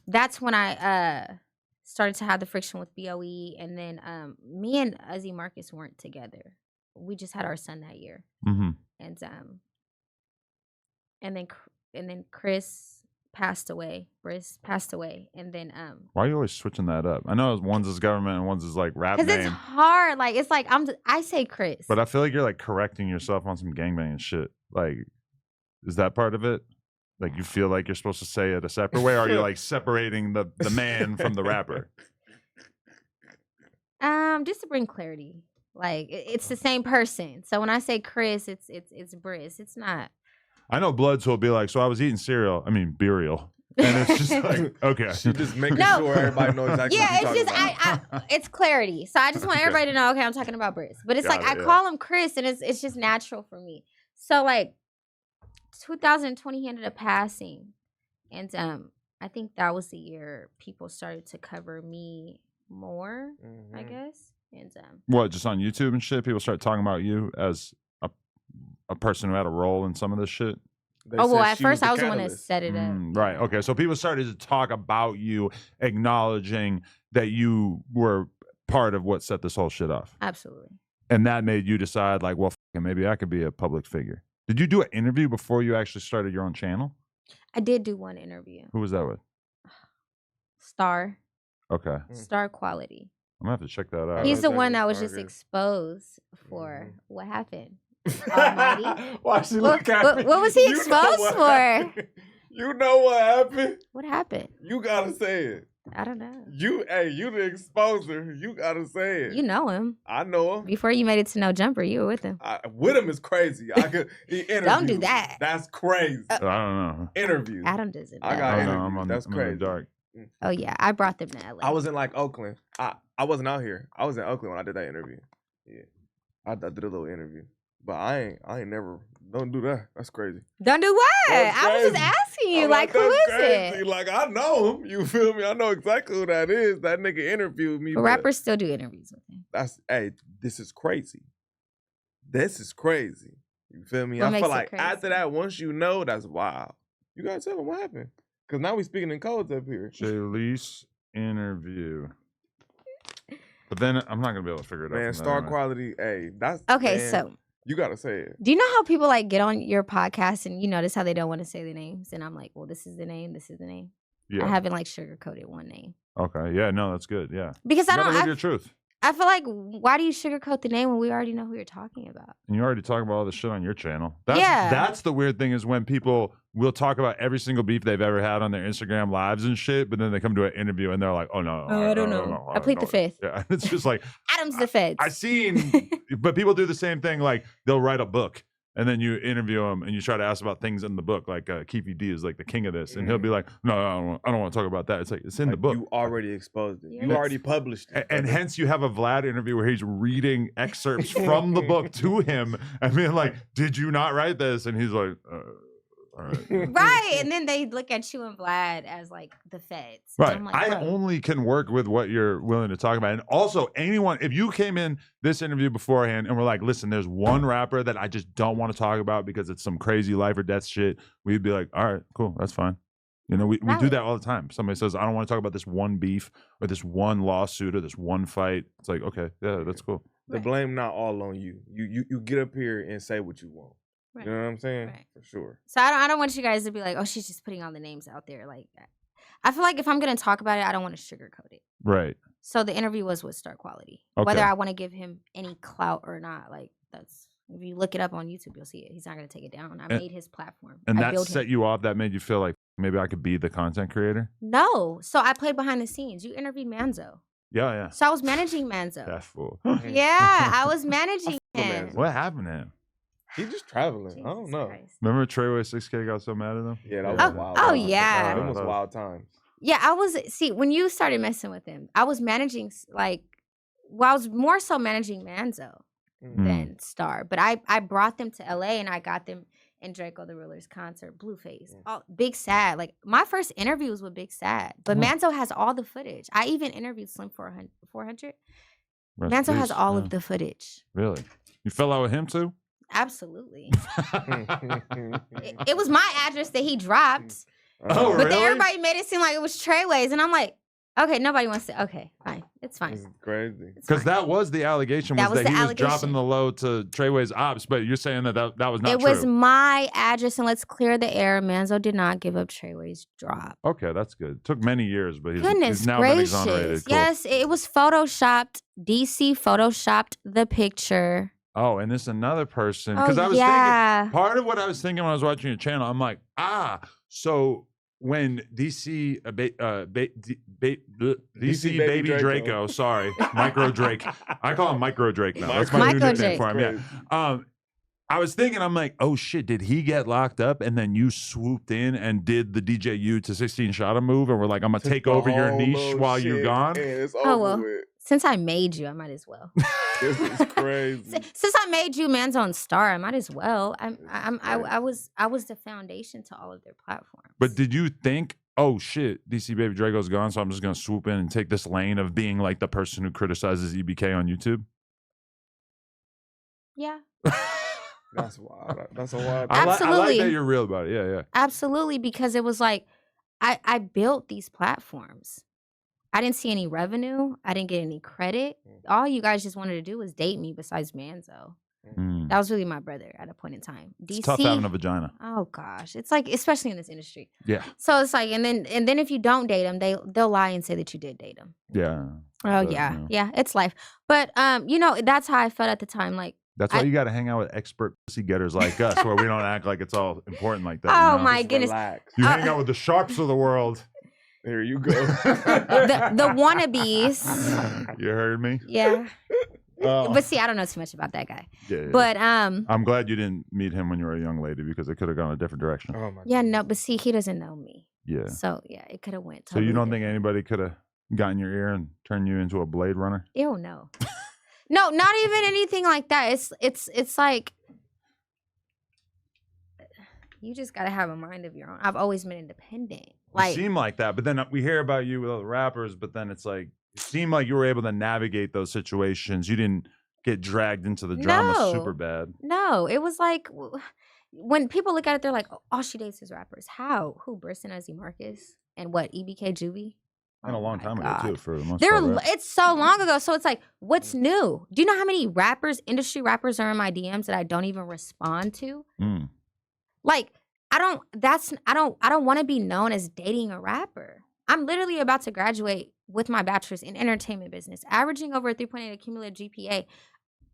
that's when I started to have the friction with BOE, and then me and Uzi Marcus weren't together. We just had our son that year, and then Chris passed away. Bris passed away, and then why are you always switching that up? I know one's his government and one's his like rap name. Because it's hard. Like it's like I say Chris, but I feel like you're like correcting yourself on some gangbanging shit. Like, is that part of it? Like you feel like you're supposed to say it a separate way, or are you like separating the man from the rapper? Just to bring clarity. Like it's the same person. So when I say Chris, it's Bris. It's not. I know Bloods will be like, so I was eating cereal. I mean, burial. And it's just like, okay. She just making sure everybody knows exactly what you're talking about. It's clarity. So I just want everybody to know, okay, I'm talking about Bris. But it's I call him Chris, and it's just natural for me. So like 2020, he ended up passing. And I think that was the year people started to cover me more, I guess. And what, just on YouTube and shit? People start talking about you as a person who had a role in some of this shit? At first I was the one that set it up. Right. Okay. So people started to talk about you, acknowledging that you were part of what set this whole shit off. Absolutely. And that made you decide, like, well, maybe I could be a public figure. Did you do an interview before you actually started your own channel? I did do one interview. Who was that with? Star. Okay. Star Quality. I'm going to have to check that out. He's the one that was just exposed for what happened. Almighty. Why she look at me? What was he exposed for? You know what happened? What happened? You gotta say it. I don't know. You the exposer. You gotta say it. You know him. I know him. Before you made it to No Jumper, you were with him. With him is crazy. Don't do that. That's crazy. I don't know. Interview. Adam does it. I got interviews. That's crazy. Dark. Oh yeah, I brought them to LA. I was in like Oakland. I wasn't out here. I was in Oakland when I did that interview. Yeah, I did a little interview, but I ain't never. Don't do that. That's crazy. Don't do what? I was just asking you, like, who is crazy. it? Like, I know him. You feel me? I know exactly who that is. That nigga interviewed me. But rappers still do interviews with him. This is crazy. This is crazy. You feel me? I feel like after that, once you know, that's wild. You gotta tell him what happened. Because now we speaking in codes up here. Jaleec interview. But then I'm not gonna be able to figure it out. Man, Star Quality, that's okay. Man, so you gotta say it. Do you know how people like get on your podcast and you notice how they don't want to say the names? And I'm like, well, this is the name. This is the name. Yeah. I haven't like sugarcoated one name. Okay. Yeah. No, that's good. Yeah. Because I don't. Live your truth. I feel like, why do you sugarcoat the name when we already know who you're talking about? And you already talk about all the shit on your channel. That's the weird thing is when people will talk about every single beef they've ever had on their Instagram lives and shit, but then they come to an interview and they're like, oh, no. I don't know. I plead the fifth. Yeah. It's just like. Adam's the fifth. I seen, but people do the same thing. Like they'll write a book and then you interview him and you try to ask about things in the book. Like Keefy D is like the king of this. And he'll be like, no, I don't want to talk about that. It's like, it's in the book. You already exposed it. You already published it. And hence you have a Vlad interview where he's reading excerpts from the book to him and being like, did you not write this? And he's like, all right. Right. And then they look at you and Vlad as like the feds. Right. Like, I only can work with what you're willing to talk about. And also anyone, if you came in this interview beforehand and were like, listen, there's one rapper that I just don't want to talk about because it's some crazy life or death shit, we'd be like, all right, cool. That's fine. You know, we do that all the time. Somebody says, I don't want to talk about this one beef or this one lawsuit or this one fight. It's like, okay, yeah, that's cool. The blame not all on you. You get up here and say what you want. Right. You know what I'm saying? Right. For sure. So I don't want you guys to be like, oh, she's just putting all the names out there like that. I feel like if I'm going to talk about it, I don't want to sugarcoat it. Right. So the interview was with Star Quality. Okay. Whether I want to give him any clout or not, like that's, if you look it up on YouTube, you'll see it. He's not going to take it down. I made his platform. And that set you off, that made you feel like maybe I could be the content creator? No. So I played behind the scenes. You interviewed Manzo. Yeah. So I was managing Manzo. That fool. Yeah, I was managing him. What happened to him? He's just traveling. Jesus I don't know. Christ. Remember Treyway 6K got so mad at him? Yeah, that was wild. Oh, yeah. It was wild times. Yeah, when you started messing with him, I was managing, I was more so managing Manzo than Star. But I brought them to LA and I got them in Draco the Ruler's concert, Blueface. Big Sad. Like, my first interview was with Big Sad. But Manzo has all the footage. I even interviewed Slim 400. Manzo has all of the footage. Really? You fell out with him too? Absolutely. It was my address that he dropped. Oh, but then everybody made it seem like it was Treyway's. And I'm like, okay, nobody wants to. Okay, fine. It's fine. This is crazy. Because that was the allegation, that he was dropping the load to Treyway's ops. But you're saying that was not true. It was my address. And let's clear the air. Manzo did not give up Treyway's drop. Okay, that's good. It took many years, but he's now been exonerated. Cool. Yes, it was photoshopped. DC photoshopped the picture. Oh, and this another person. Because I was thinking, part of what I was thinking when I was watching your channel, I'm like, so when DC Baby Draco, sorry, Micro Drake. I call him Micro Drake now. That's my new nickname for him. Yeah. I was thinking, I'm like, oh shit, did he get locked up? And then you swooped in and did the DJU to 16 shot a move, and we're like, I'm gonna take over your niche while you're gone. Since I made you, I might as well. This is crazy. Since I made you Manzo and Star, I might as well. I was the foundation to all of their platforms. But did you think oh shit, DC Baby Drago's gone, so I'm just gonna swoop in and take this lane of being like the person who criticizes EBK on YouTube? Yeah. That's wild. That's a wild. I like Absolutely. that you're real about it. Yeah, yeah. Absolutely, because it was like I built these platforms. I didn't see any revenue. I didn't get any credit. All you guys just wanted to do was date me besides Manzo. That was really my brother at a point in time. DC, It's tough having a vagina. Oh gosh, it's like, especially in this industry. Yeah. So it's like, and then if you don't date them, they'll lie and say that you did date them. Yeah. Oh yeah, it's life. But that's how I felt at the time. Like, that's why you got to hang out with expert pussy getters like us, where we don't act like it's all important like that. Oh you know? my Just goodness, relax. You hang out with the sharps of the world. There you go. the wannabes. You heard me? Yeah. Oh. But see, I don't know too much about that guy. Yeah. But I'm glad you didn't meet him when you were a young lady, because it could have gone a different direction. Oh my yeah, goodness. no, but see, he doesn't know me. Yeah. So yeah, it could have went. So you don't totally think anybody could have gotten your ear and turned you into a Blade Runner? Ew, no. No, not even anything like that. It's like you just gotta have a mind of your own. I've always been independent. Like, it seemed like that, but then we hear about you with other rappers, but then it's like it seemed like you were able to navigate those situations. You didn't get dragged into the drama No. super bad. No, it was like when people look at it, they're like, oh, all she dates is rappers. How? Who? Bris and Ezzy Marcus? And what? EBK Juvie? And a long my time God. ago too, for the most part. Right? It's so long ago. So it's like, what's new? Do you know how many industry rappers are in my DMs that I don't even respond to? Like, I don't want to be known as dating a rapper. I'm literally about to graduate with my bachelor's in entertainment business, averaging over a 3.8 accumulative GPA.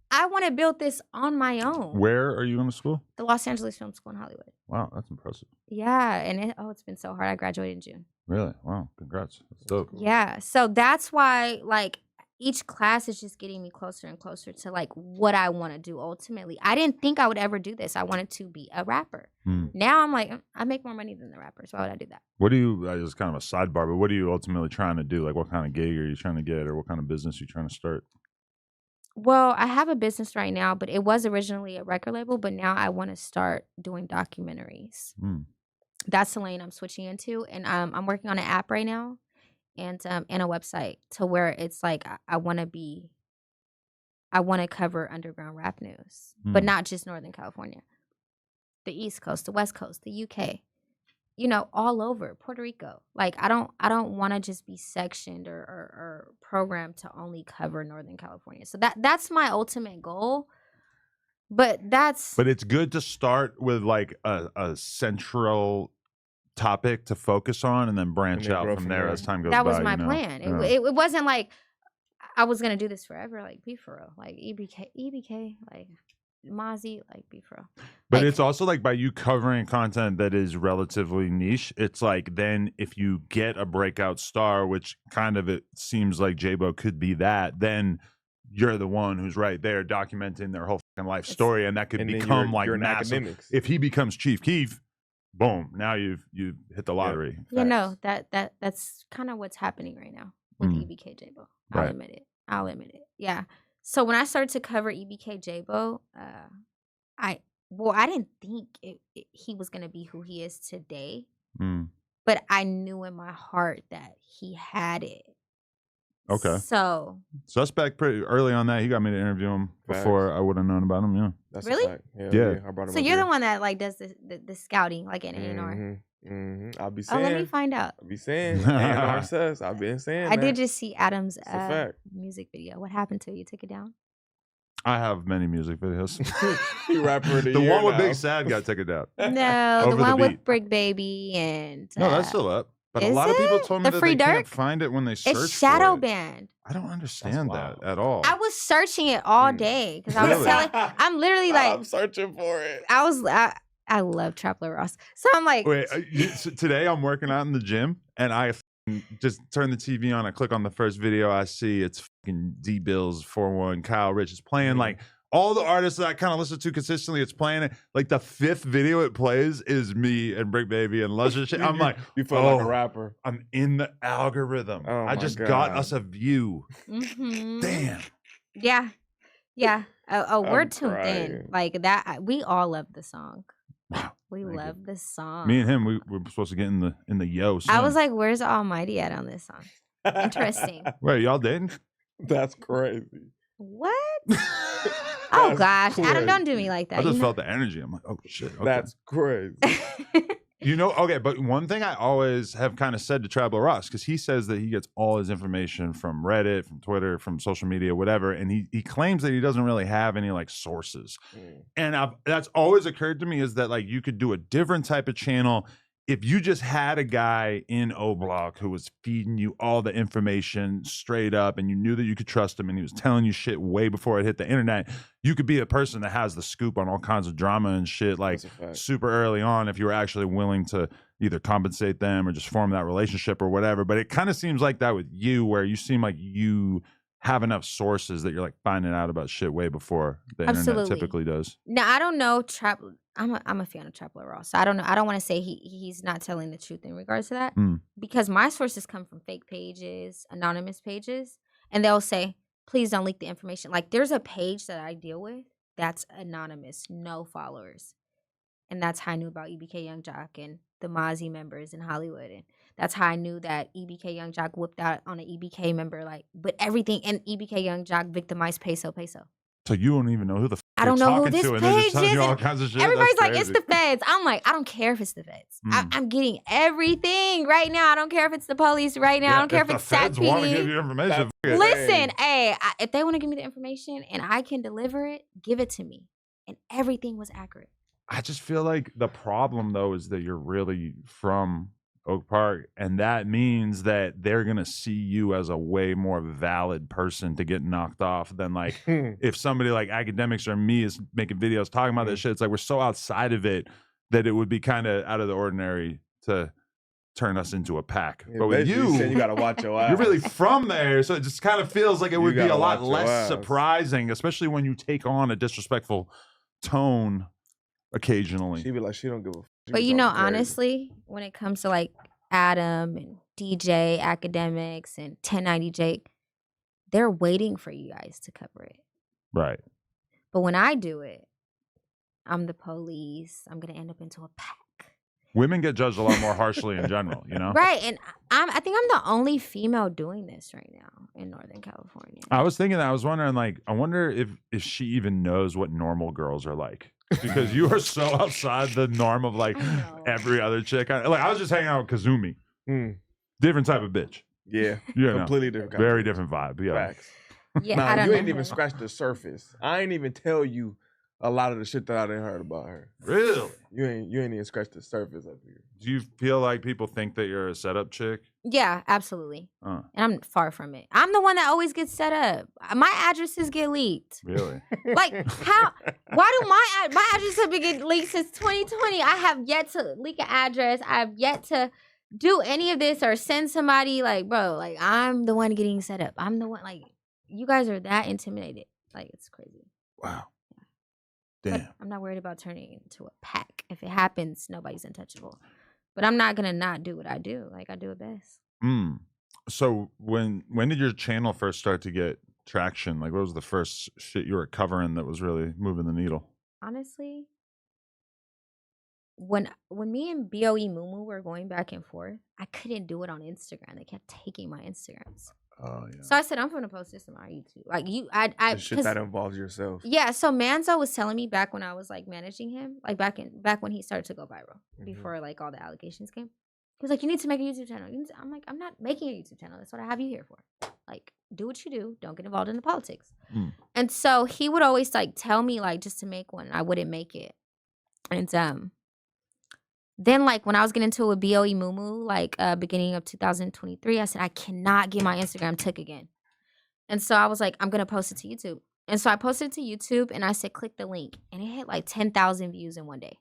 I want to build this on my own. Where are you going to school? The Los Angeles Film School in Hollywood. Wow, that's impressive. Yeah, and it's been so hard. I graduated in June. Really? Wow, congrats. That's dope. Yeah, so that's why, like, each class is just getting me closer and closer to, like, what I want to do ultimately. I didn't think I would ever do this. I wanted to be a rapper. Now I'm like, I make more money than the rappers. Why would I do that? What do you, just kind of a sidebar, but what are you ultimately trying to do? Like, what kind of gig are you trying to get, or what kind of business are you trying to start? Well, I have a business right now, but it was originally a record label, but now I want to start doing documentaries. That's the lane I'm switching into. And I'm working on an app right now and a website to where it's like I want to cover underground rap news, but not just Northern California. The East Coast, the West Coast, the UK, all over, Puerto Rico. Like, I don't want to just be sectioned or programmed to only cover Northern California. So that's my ultimate goal. But it's good to start with like a central topic to focus on and then branch out from there as time goes by. That was my plan. It wasn't like I was gonna do this forever. Like, be for real. Like EBK, like Mazzi, like, be for real. But like, it's also like by you covering content that is relatively niche, it's like then if you get a breakout star, which kind of it seems like Jaaybo could be that, then you're the one who's right there documenting their whole fucking life story, and that could become like massive. Academics. If he becomes Chief Keef, boom, now you've hit the lottery. Yeah, no, that's kind of what's happening right now with EBK Jaaybo. I'll admit it. Yeah. So when I started to cover EBK Jaaybo, I didn't think he was gonna be who he is today, but I knew in my heart that he had it. Okay. So suspect pretty early on that he got me to interview him before I would have known about him. Yeah. That's really? A fact. Yeah. I brought him so you're the one that like does the scouting, like in A&R. I'll be saying. Oh, let me find out. I'll be saying. A&R says. I've been saying. I did just see Adam's music video. What happened to it? You took it down? I have many music videos. You rapper the one with Big Sad got taken down. No, the one with Brick Baby and no, that's still up. But a lot of people told me that they can't find it when they search it's shadow for it. Banned. I don't understand that at all. I was searching it all day because I was telling. I'm literally like, I'm searching for it. I love Trapler Ross, so I'm like, wait. So today I'm working out in the gym and I just turn the TV on. I click on the first video I see. It's fucking D Bills 4-1. Kyle Rich is playing like. All the artists that I kind of listen to consistently, it's playing it. Like the 5th video it plays is me and Brick Baby and Luscious shit. I'm like, you feel like a rapper. I'm in the algorithm. Oh, I just got us a view. Damn. Yeah. Oh, we're tuned in like that. We all love the song. Wow. We love this song. Me and him, we were supposed to get in the yo soon. I was like, where's Almighty at on this song? Interesting. Wait, y'all dating? That's crazy. What? Oh gosh, crazy. Adam, don't do me like that. I just felt the energy. I'm like, oh shit. Okay. That's crazy. Okay, but one thing I always have kind of said to Traveler Ross, because he says that he gets all his information from Reddit, from Twitter, from social media, whatever, and he claims that he doesn't really have any like sources. And that's always occurred to me is that like you could do a different type of channel if you just had a guy in O-Block who was feeding you all the information straight up and you knew that you could trust him and he was telling you shit way before it hit the internet, you could be a person that has the scoop on all kinds of drama and shit like super early on if you were actually willing to either compensate them or just form that relationship or whatever. But it kind of seems like that with you, where you seem like you have enough sources that you're like finding out about shit way before the internet typically does. Now, I don't know I'm a fan of Traveler Ross. So I don't know. I don't want to say he's not telling the truth in regards to that because my sources come from fake pages, anonymous pages, and they'll say, please don't leak the information. Like there's a page that I deal with that's anonymous, no followers. And that's how I knew about EBK Young Jock and the Mazzi members in Hollywood. And that's how I knew that EBK Young Jock whipped out on an EBK member, like, but everything, and EBK Young Jock victimized Peso Peso. So you don't even know who the I don't know who this to, page is. You all kinds of shit. Everybody's like, it's the feds. I'm like, I don't care if it's the feds. I'm getting everything right now. I don't care if it's the police right now. I don't care if it's SAC PD. Want to give you information. Listen, if they want to give me the information and I can deliver it, give it to me. And everything was accurate. I just feel like the problem though is that you're really from Oak Park, and that means that they're gonna see you as a way more valid person to get knocked off than like if somebody like academics or me is making videos talking about this shit. It's like we're so outside of it that it would be kind of out of the ordinary to turn us into a pack. Yeah, but with you gotta watch your eyes. You're really from there, so it just kind of feels like it would be a lot less surprising, especially when you take on a disrespectful tone occasionally. She'd be like, she don't give a But you know, honestly, when it comes to like Adam and DJ, academics, and 1090 Jake, they're waiting for you guys to cover it. Right. But when I do it, I'm the police. I'm going to end up into a pack. Women get judged a lot more harshly in general, you know? Right. And I think I'm the only female doing this right now in Northern California. I was thinking that. I was wondering, like, I wonder if she even knows what normal girls are like. Because you are so outside the norm of like every other chick. Like I was just hanging out with Kazumi. Different type of bitch. Yeah. Completely different. Very different vibe. Yeah. Facts. Yeah, nah, you ain't even scratched the surface. I ain't even tell you a lot of the shit that I didn't heard about her. Really? You ain't even scratched the surface up here. Do you feel like people think that you're a setup chick? Yeah, absolutely. And I'm far from it. I'm the one that always gets set up. My addresses get leaked. Really? Like how? Why do my address have been getting leaked since 2020? I have yet to leak an address. I have yet to do any of this or send somebody like, bro, like I'm the one getting set up. I'm the one, like, you guys are that intimidated. Like, it's crazy. Wow. Damn. But I'm not worried about turning into a pack. If it happens, nobody's untouchable. But I'm not gonna not do what I do. Like, I do it best. So when did your channel first start to get traction? Like, what was the first shit you were covering that was really moving the needle? Honestly, when me and BOE Mumu were going back and forth, I couldn't do it on Instagram. They kept taking my Instagrams. Oh yeah. So I said, I'm gonna post this on my YouTube. Like the shit that involves yourself. Yeah. So Manzo was telling me back when I was like managing him, like back when he started to go viral, before like all the allegations came. He was like, you need to make a YouTube channel. I'm like, I'm not making a YouTube channel. That's what I have you here for. Like, do what you do. Don't get involved in the politics. And so he would always like tell me like just to make one. I wouldn't make it. And then like when I was getting into it with BOE Mumu, like beginning of 2023, I said, I cannot get my Instagram took again. And so I was like, I'm going to post it to YouTube. And so I posted it to YouTube and I said, click the link. And it hit like 10,000 views in one day.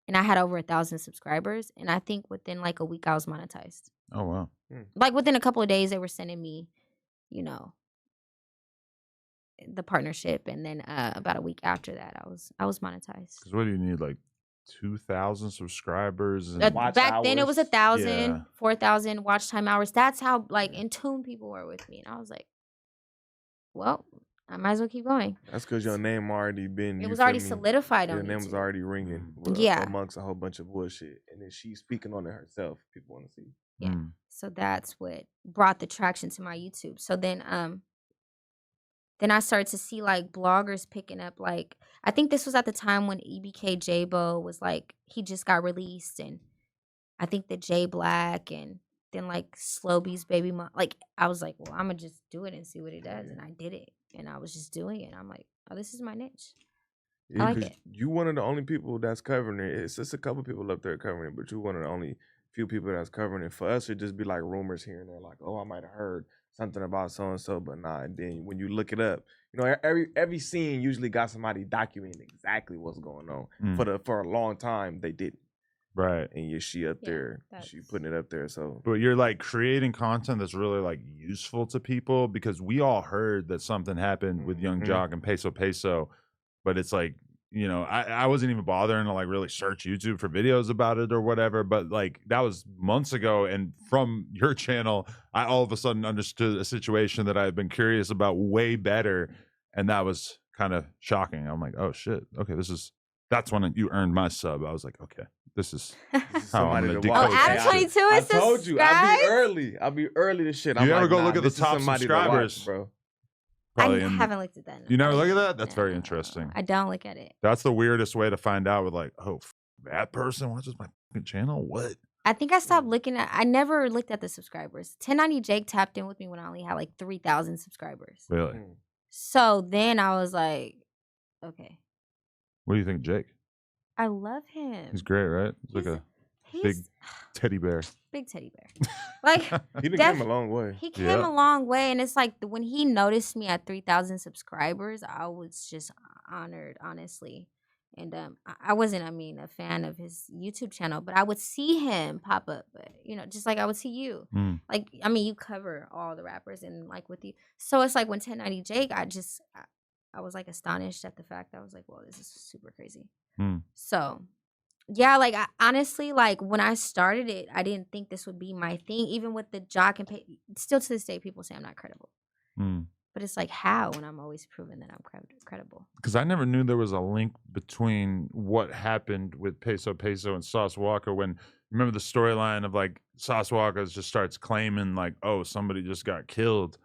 And I had over 1,000 subscribers. And I think within like a week, I was monetized. Oh, wow. Like within a couple of days, they were sending me, you know, the partnership. And then about a week after that, I was monetized. Because what do you need? Like 2,000 subscribers? And back then, it was 1,000, 4,000 watch time hours. That's how like in tune people were with me. And I was like, well, I might as well keep going. That's because your name already been. It was already solidified on your name was already ringing. Amongst a whole bunch of bullshit, and then she's speaking on it herself. People want to see. Yeah. So that's what brought the traction to my YouTube. So then I started to see like bloggers picking up, like, I think this was at the time when EBK Jaaybo was like, he just got released, and I think the J Black, and then like Slowby's baby mom. Like, I was like, well, I'm gonna just do it and see what it does, and I did it, and I was just doing it. I'm like, oh, this is my niche. Yeah, I like it. You one of the only people that's covering it. It's just a couple people up there covering it, but you one of the only few people that's covering it. For us, it'd just be like rumors here and there, like, oh, I might have heard something about so and so, but nah. And then when you look it up, you know, every scene usually got somebody documenting exactly what's going on. For a long time, they didn't. Right. And she up there, she putting it up there. So, but you're like creating content that's really like useful to people, because we all heard that something happened with Young Jock and Peso Peso, but it's like, you know, I wasn't even bothering to like really search YouTube for videos about it or whatever, but like that was months ago, and from your channel I all of a sudden understood a situation that I've been curious about way better, and that was kind of shocking. I'm like, oh shit, okay, that's when you earned my sub. I was like, okay, this is how I'm gonna decode. Oh, Adam 22 is I told you, I'll be early to shit. You ever go look at the top subscribers, watch, bro? I haven't looked at that. You never look at that? That's very interesting. I don't look at it. That's the weirdest way to find out, with like, oh, that person watches my fucking channel? What? I think I stopped looking at, I never looked at the subscribers. 1090 Jake tapped in with me when I only had like 3,000 subscribers. Really? So then I was like, okay. What do you think, Jake? I love him. He's great, right? He's like a big teddy bear. Big teddy bear. Like, he came a long way. He came a long way, and it's like when he noticed me at 3,000 subscribers, I was just honored, honestly. And I wasn't, a fan of his YouTube channel, but I would see him pop up, you know, just like I would see you. Like, you cover all the rappers, and like with you. So it's like when 1090 Jake, I was like astonished at the fact that I was like, whoa, this is super crazy. So yeah, like honestly, like when I started it, I didn't think this would be my thing. Even with the Jock and still to this day, people say I'm not credible. But it's like, how, when I'm always proving that I'm credible? Because I never knew there was a link between what happened with Peso Peso and Sauce Walka. When, remember the storyline of like Sauce Walka just starts claiming like, oh, somebody just got killed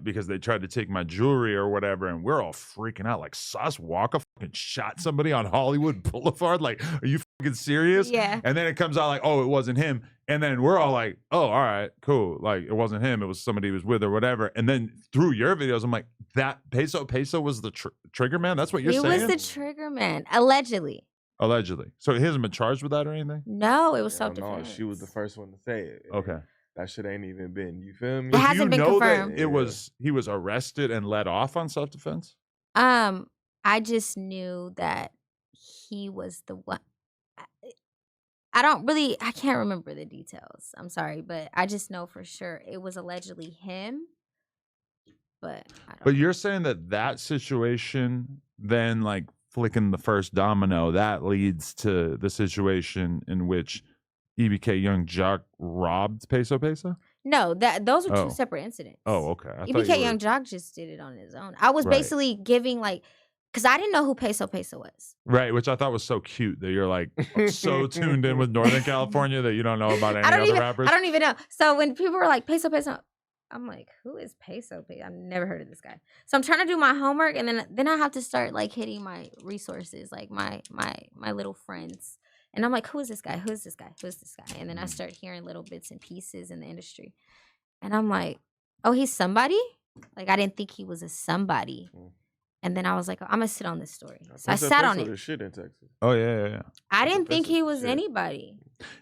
because they tried to take my jewelry or whatever, and we're all freaking out like, Sauce Walka fucking shot somebody on Hollywood Boulevard? Like, are you fucking serious? Yeah. And then it comes out like, oh, it wasn't him. And then we're all like, oh, all right, cool. Like, it wasn't him. It was somebody he was with or whatever. And then through your videos, I'm like, that Peso Peso was the trigger man? That's what you're saying? He was the trigger man, allegedly. Allegedly. So he hasn't been charged with that or anything? No, it was self-defense. No, she was the first one to say it. Okay. That shit ain't even been, you feel me? It hasn't been confirmed. That he was arrested and let off on self-defense? I just knew that he was the one. I can't remember the details. I'm sorry, but I just know for sure it was allegedly him. But you're saying that situation then, like, flicking the first domino, that leads to the situation in which EBK Young Jock robbed Peso Peso? No, those are two separate incidents. Oh, okay. EBK Young Jock just did it on his own. I was basically giving like, because I didn't know who Peso Peso was. Right, which I thought was so cute that you're like so tuned in with Northern California that you don't know about any other rappers. I don't even know. So when people were like, Peso Peso, I'm like, who is Peso Peso? I've never heard of this guy. So I'm trying to do my homework, and then I have to start like hitting my resources, like my little friends. And I'm like, who is this guy? Who is this guy? Who is this guy? And then I start hearing little bits and pieces in the industry. And I'm like, oh, he's somebody? Like, I didn't think he was a somebody. And then I was like, I'm going to sit on this story. So I sat on it. Shit in Texas. Oh, yeah. I didn't think he was anybody.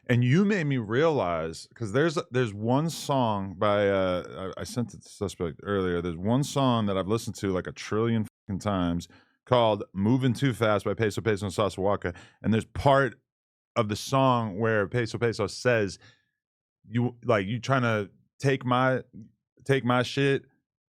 And you made me realize, because there's one song by, I sent it to Suspect earlier. There's one song that I've listened to like a trillion fucking times called Moving Too Fast by Peso Peso and Sauce Walka. And there's part of the song where Peso Peso says, you trying to take my shit,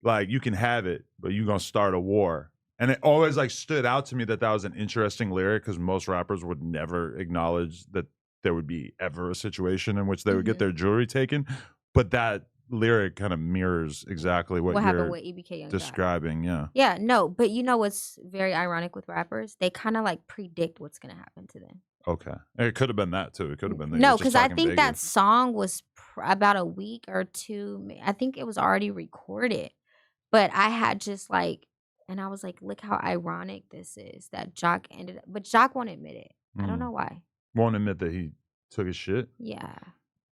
like, you can have it, but you gonna start a war. And it always like stood out to me that was an interesting lyric, because most rappers would never acknowledge that there would be ever a situation in which they would get their jewelry taken. But that lyric kind of mirrors exactly what happened you're with EBK Young describing. Jock. Yeah, no, but you know what's very ironic with rappers? They kind of like predict what's gonna happen to them. Okay, it could have been that too. It could have been that. No, because I think that song was about a week or two. I think it was already recorded, but I had just like, and I was like, look how ironic this is that Jock ended up, but Jock won't admit it. I don't know why. Won't admit that he took his shit. Yeah.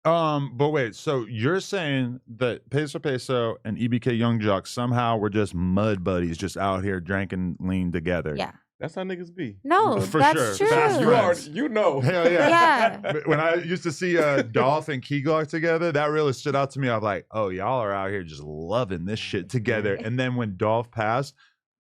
But wait, so you're saying that Peso Peso and EBK Young Jock somehow were just mud buddies, just out here drinking lean together? Yeah. That's how niggas be. No, for that's sure. true. You know. Hell yeah. Yeah. When I used to see Dolph and Key Glock together, that really stood out to me. I was like, oh, y'all are out here just loving this shit together. And then when Dolph passed,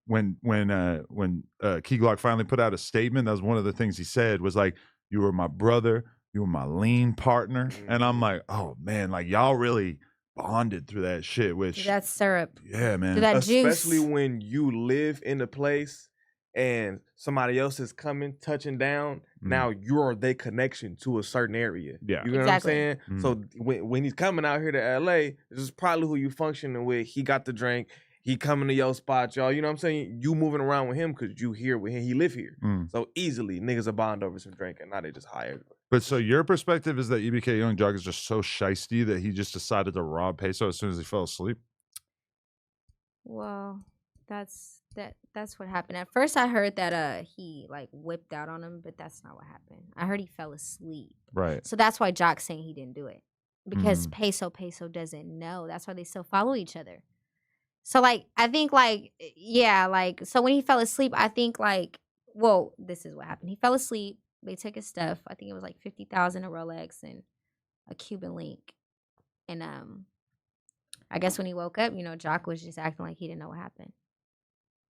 when Key Glock finally put out a statement, that was one of the things he said was like, you were my brother. You were my lean partner. And I'm like, oh, man, like y'all really bonded through that shit. Which that's syrup. Yeah, man. Through that Especially juice. when you live in a place and somebody else is coming, touching down. Now you're their connection to a certain area. Yeah. You know what I'm saying? So when he's coming out here to LA, this is probably who you functioning with. He got the drink. He coming to your spot, y'all. You know what I'm saying? You moving around with him because you here with him. He live here. So easily, niggas are bond over some drink, and now they just hired. But so your perspective is that EBK Young Jock is just so shisty that he just decided to rob Peso as soon as he fell asleep? Well, that's what happened. At first, I heard that he like whipped out on him, but that's not what happened. I heard he fell asleep. Right. So that's why Jock's saying he didn't do it because Peso doesn't know. That's why they still follow each other. So, like, I think, like, yeah, like, so when he fell asleep, I think, like, well, this is what happened. He fell asleep. They took his stuff. I think it was, like, $50,000, a Rolex, and a Cuban link. And I guess when he woke up, you know, Jock was just acting like he didn't know what happened.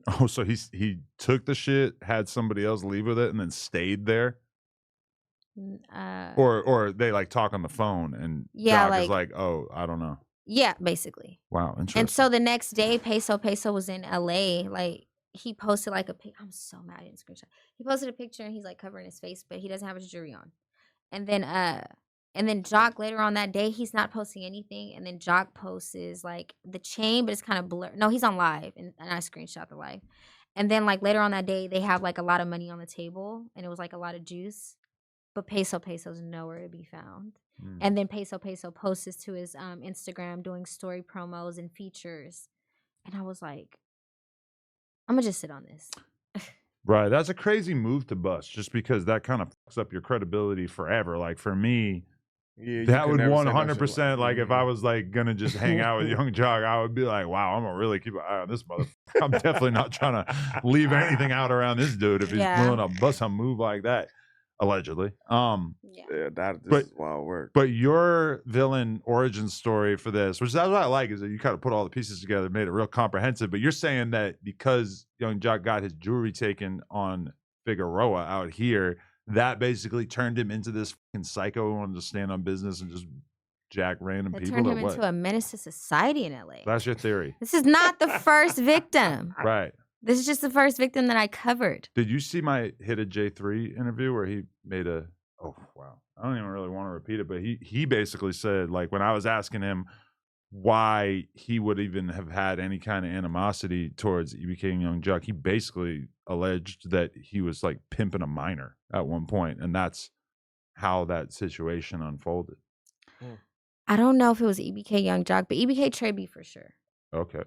Oh, so he took the shit, had somebody else leave with it, and then stayed there? Or they, like, talk on the phone, and Jock is like, oh, I don't know. Yeah, basically. Wow, interesting. And so the next day, Peso was in LA. Like, he posted like a pic. I'm so mad I didn't screenshot. He posted a picture and he's like covering his face, but he doesn't have his jewelry on. And then Jock later on that day, he's not posting anything. And then Jock posts like the chain, but it's kind of blurred. No, he's on live, and I screenshot the live. And then like later on that day, they have like a lot of money on the table, and it was like a lot of juice. But Peso's nowhere to be found. And then Peso posts to his Instagram doing story promos and features. And I was like, I'm going to just sit on this. Right. That's a crazy move to bust just because that kind of fucks up your credibility forever. Like for me, that would 100%, like if I was like going to just hang out with Young Jock, I would be like, wow, I'm going to really keep an eye on this motherfucker. I'm definitely not trying to leave anything out around this dude if he's willing to bust a move like that. Allegedly. That is wild work. But your villain origin story for this, which that's what I like, is that you kind of put all the pieces together, made it real comprehensive. But you're saying that because Young Jock got his jewelry taken on Figueroa out here, that basically turned him into this fucking psycho who wanted to stand on business and just jack random people. Turned him into a menace to society in LA. That's your theory. This is not the first victim. Right. This is just the first victim that I covered. Did you see my Hit a J3 interview where he made a, oh, wow. I don't even really want to repeat it, but he basically said, like, when I was asking him why he would even have had any kind of animosity towards EBK and Young Jock, he basically alleged that he was, like, pimping a minor at one point, and that's how that situation unfolded. I don't know if it was EBK Young Jock, but EBK Trey B for sure. Okay.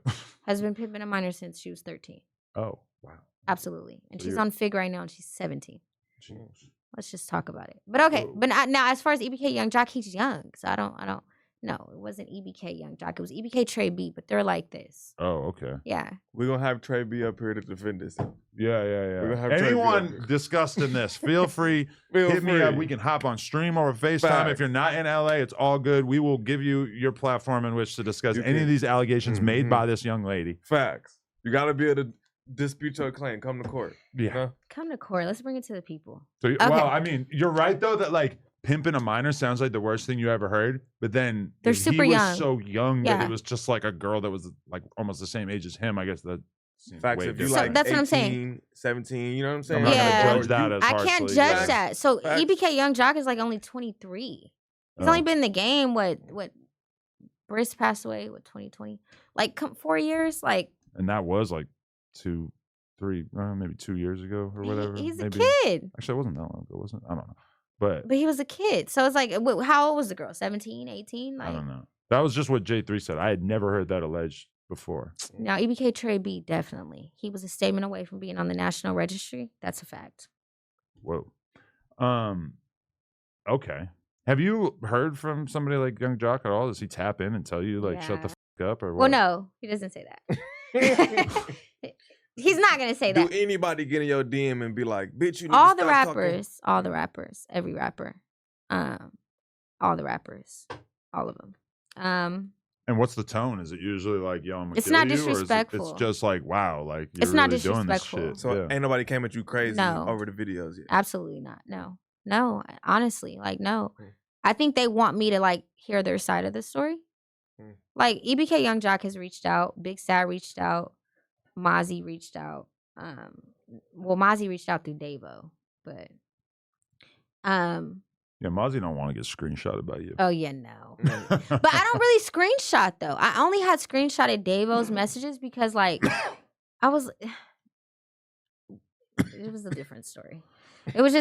Has been pimping a minor since she was 13. Oh, wow. Absolutely. And she's on Fig right now, and she's 17. Jeez. Let's just talk about it. But okay, but now as far as EBK Young Jock, he's young, so I don't. No, it wasn't EBK Young Jock. It was EBK Trey B, but they're like this. Oh, okay. Yeah. We're going to have Trey B up here to defend this. Yeah. We're gonna have anyone discussed in this, feel free. Hit me up. We can hop on stream or FaceTime. Facts. If you're not in LA, it's all good. We will give you your platform in which to discuss any of these allegations made by this young lady. Facts. You got to be able to dispute your claim. Come to court. Yeah. Huh? Come to court. Let's bring it to the people. So, well, I mean, you're right, though, that like pimping a minor sounds like the worst thing you ever heard. But then they're super young. He was so young that it was just like a girl that was like almost the same age as him. I guess that facts. If you like that's 18, what I'm saying. 17, you know what I'm saying? I'm not gonna judge that as harshly. I can't judge that. So EBK Young Jock is like only 23. He's only been in the game, what Bris passed away with 2020, like 4 years, like. And that was like 2, 3, maybe 2 years ago or whatever. He's maybe. a kid. Actually, it wasn't that long ago, wasn't it? I don't know. But he was a kid. So it's like, how old was the girl? 17, 18? Like, I don't know. That was just what J3 said. I had never heard that alleged before. Now, EBK Trey B, definitely. He was a statement away from being on the National Registry. That's a fact. Whoa. Okay. Have you heard from somebody like Young Jock at all? Does he tap in and tell you, like, shut the fuck up or what? Well, no. He doesn't say that. He's not going to say that. Do anybody get in your DM and be like, bitch, you need all to the stop rappers, all the rappers, every rapper. All the rappers. All of them. And what's the tone? Is it usually like, yo, I'm gonna it's kill not you, disrespectful. Or is it's just like, wow, like you're it's really not doing this disrespectful. shit. So ain't nobody came at you crazy No. over the videos yet? Absolutely not. No, honestly, like, no. I think they want me to, like, hear their side of the story. Like, EBK Young Jock has reached out. Big Sad reached out. Mazzi reached out. Mazzi reached out through Jaaybo, but yeah, Mozzy don't want to get screenshotted by you. Oh yeah, no. But I don't really screenshot though. I only had screenshotted Jaaybo's messages because, like, it was a different story. It was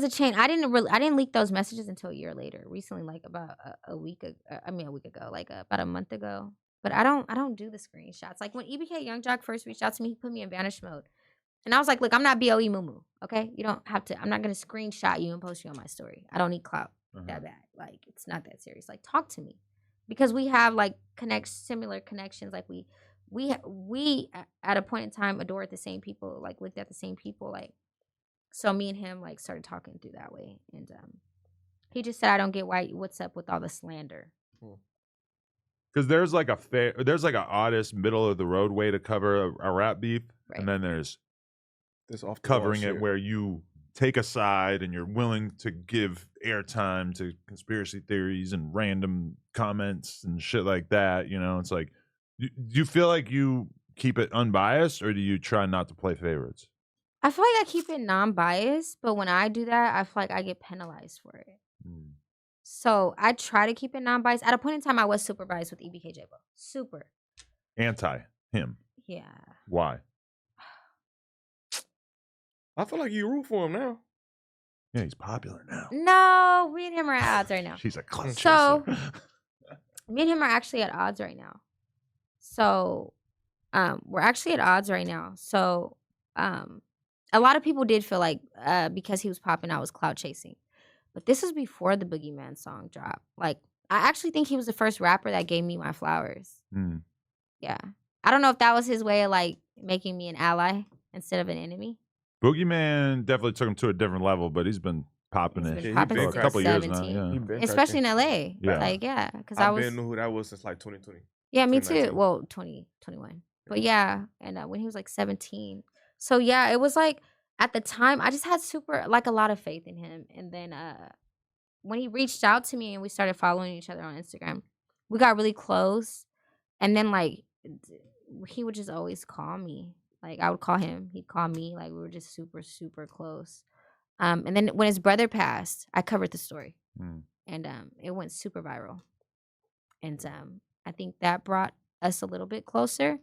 a chain. I didn't leak those messages until a year later. Recently, like about a week ago, like about a month ago. But I don't do the screenshots. Like when EBK Young Jock first reached out to me, he put me in vanish mode. And I was like, look, I'm not BOE Moo, okay? You don't have to, I'm not going to screenshot you and post you on my story. I don't need clout that bad. Like, it's not that serious. Like, talk to me. Because we have, like, similar connections. Like, we at a point in time adored the same people, like, looked at the same people. Like, so me and him, like, started talking through that way. And he just said, I don't get what's up with all the slander. Because there's, like, an honest, middle of the road way to cover a rap beef. Right. And then there's this off covering it where you take a side and you're willing to give airtime to conspiracy theories and random comments and shit like that. You know, it's like, do you feel like you keep it unbiased or do you try not to play favorites? I feel like I keep it non-biased, but when I do that, I feel like I get penalized for it. So I try to keep it non-biased. At a point in time, I was supervised with EBK Jaaybo. Super. Anti him. Yeah. Why? I feel like you root for him now. Yeah, he's popular now. No, me and him are at odds right now. She's a clutch. So, me and him are actually at odds right now. So, we're actually at odds right now. So, a lot of people did feel like because he was popping out was clout chasing. But this was before the Boogeyman song dropped. Like, I actually think he was the first rapper that gave me my flowers. Yeah. I don't know if that was his way of, like, making me an ally instead of an enemy. Boogeyman definitely took him to a different level, but he's been popping it for a couple years now. Yeah. Especially in LA. Yeah. Like, yeah. Because I've been knew who that was since like 2020. Yeah, me too. Well, 2021. But yeah. And when he was like 17. So yeah, it was like at the time, I just had a lot of faith in him. And then when he reached out to me and we started following each other on Instagram, we got really close. And then like he would just always call me. Like, I would call him. He'd call me. Like, we were just super, super close. And then when his brother passed, I covered the story. And it went super viral. And I think that brought us a little bit closer.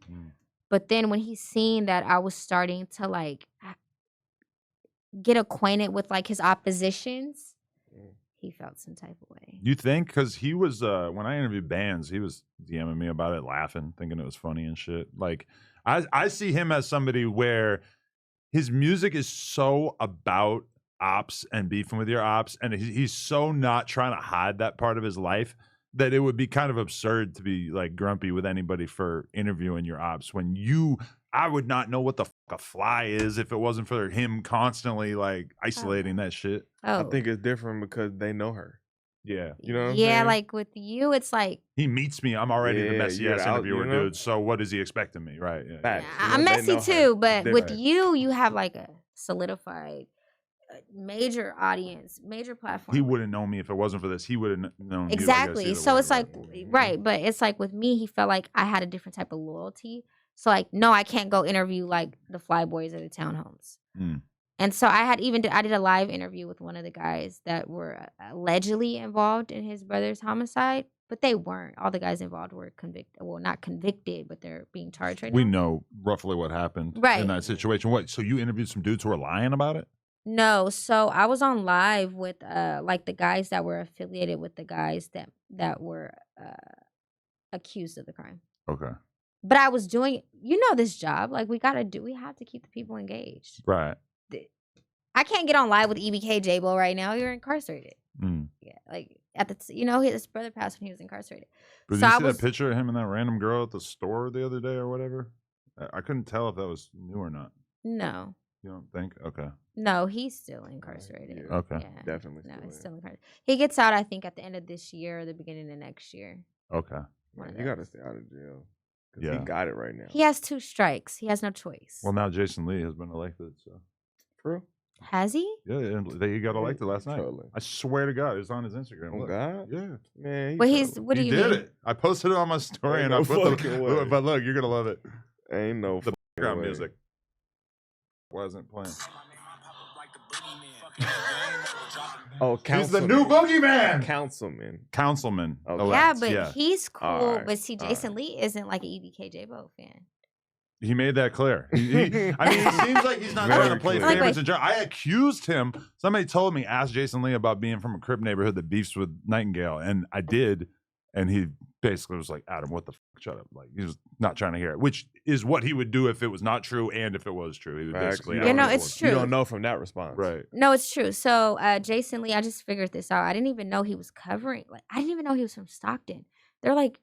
But then when he seen that I was starting to, like, get acquainted with, like, his oppositions, he felt some type of way. You think? Because he was, when I interviewed Bands, he was DMing me about it, laughing, thinking it was funny and shit. Like, I see him as somebody where his music is so about ops and beefing with your ops, and he's so not trying to hide that part of his life that it would be kind of absurd to be like grumpy with anybody for interviewing your ops when I would not know what the fuck a fly is if it wasn't for him constantly like isolating that shit. I think it's different because they know her. Yeah. You know what I'm saying? Like with you, it's like he meets me. I'm already the messy ass interviewer, dude. So what does he expect of me? Right. Yeah. I'm messy too, but with you have like a solidified major audience, major platform. He wouldn't know me if it wasn't for this. He would have known. Exactly. So it's like, right. But it's like with me, he felt like I had a different type of loyalty. So like, no, I can't go interview like the Flyboys or the Townhomes. And so I did a live interview with one of the guys that were allegedly involved in his brother's homicide, but they weren't. All the guys involved were convicted. Well, not convicted, but they're being charged right We now. know roughly what happened in that situation. What? So you interviewed some dudes who were lying about it? No, so I was on live with like the guys that were affiliated with the guys that were accused of the crime. Okay. But I was doing, this job. Like we have to keep the people engaged. Right. I can't get on live with EBK Jaaybo right now. You're incarcerated. Yeah, like at his brother passed when he was incarcerated. But did you see that picture of him and that random girl at the store the other day or whatever? I couldn't tell if that was new or not. No. You don't think? Okay. No, he's still incarcerated. Yeah, okay. Yeah. Definitely. No, he's still incarcerated. He gets out, I think, at the end of this year or the beginning of next year. Okay. Man, you got to stay out of jail. Yeah. He got it right now. He has 2 strikes. He has no choice. Well, now Jason Lee has been elected, so. True. Has he? Yeah, he got elected last night. I swear to God, it's on his Instagram. Oh, Look. God? Yeah. Man, what do you mean? He did it. I posted it on my story and I put the, but look, you're going to love it. Ain't no the background music wasn't playing. Oh, he's the new boogeyman. Councilman. Okay. Yeah, but he's cool. Right. But see, Jason Lee isn't like an EBK Jaaybo fan. He made that clear. I mean, it seems like he's not trying to play favorites and I accused him. Somebody told me, ask Jason Lee about being from a Crip neighborhood that beefs with Nightingale. And I did. And he basically was like, Adam, what the fuck? Shut up. Like, he was not trying to hear it, which is what he would do if it was not true and if it was true. He would basically. It's true. You don't know from that response. Right. No, it's true. So Jason Lee, I just figured this out. I didn't even know he was covering. Like, I didn't even know he was from Stockton. They're like,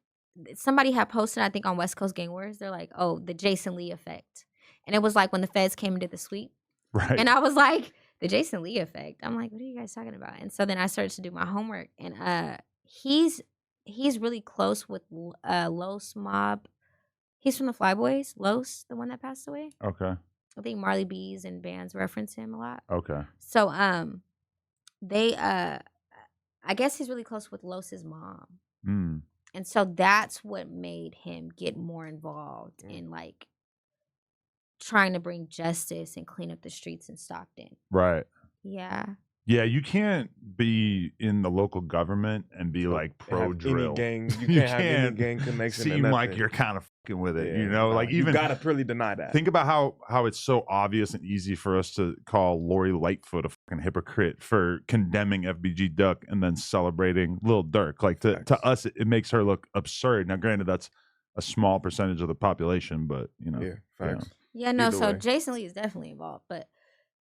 somebody had posted, I think, on West Coast Gang Wars. They're like, oh, the Jason Lee effect. And it was like when the feds came and did the sweep. Right. And I was like, the Jason Lee effect. I'm like, what are you guys talking about? And so then I started to do my homework. And he's really close with Los Mob. He's from the Flyboys. Los, the one that passed away. Okay. I think Marley B's and bands reference him a lot. Okay. So they I guess he's really close with Los's mom. And so that's what made him get more involved in like trying to bring justice and clean up the streets in Stockton. Right. Yeah. Yeah, you can't be in the local government and be like pro drill. You can't have any gang connection. Seem like you're kind of fucking with it, like even you gotta really deny that. Think about how it's so obvious and easy for us to call Lori Lightfoot a fucking hypocrite for condemning FBG Duck and then celebrating Lil Durk. Like to us, it makes her look absurd. Now, granted, that's a small percentage of the population, but yeah, facts. Yeah, no. So Jason Lee is definitely involved, but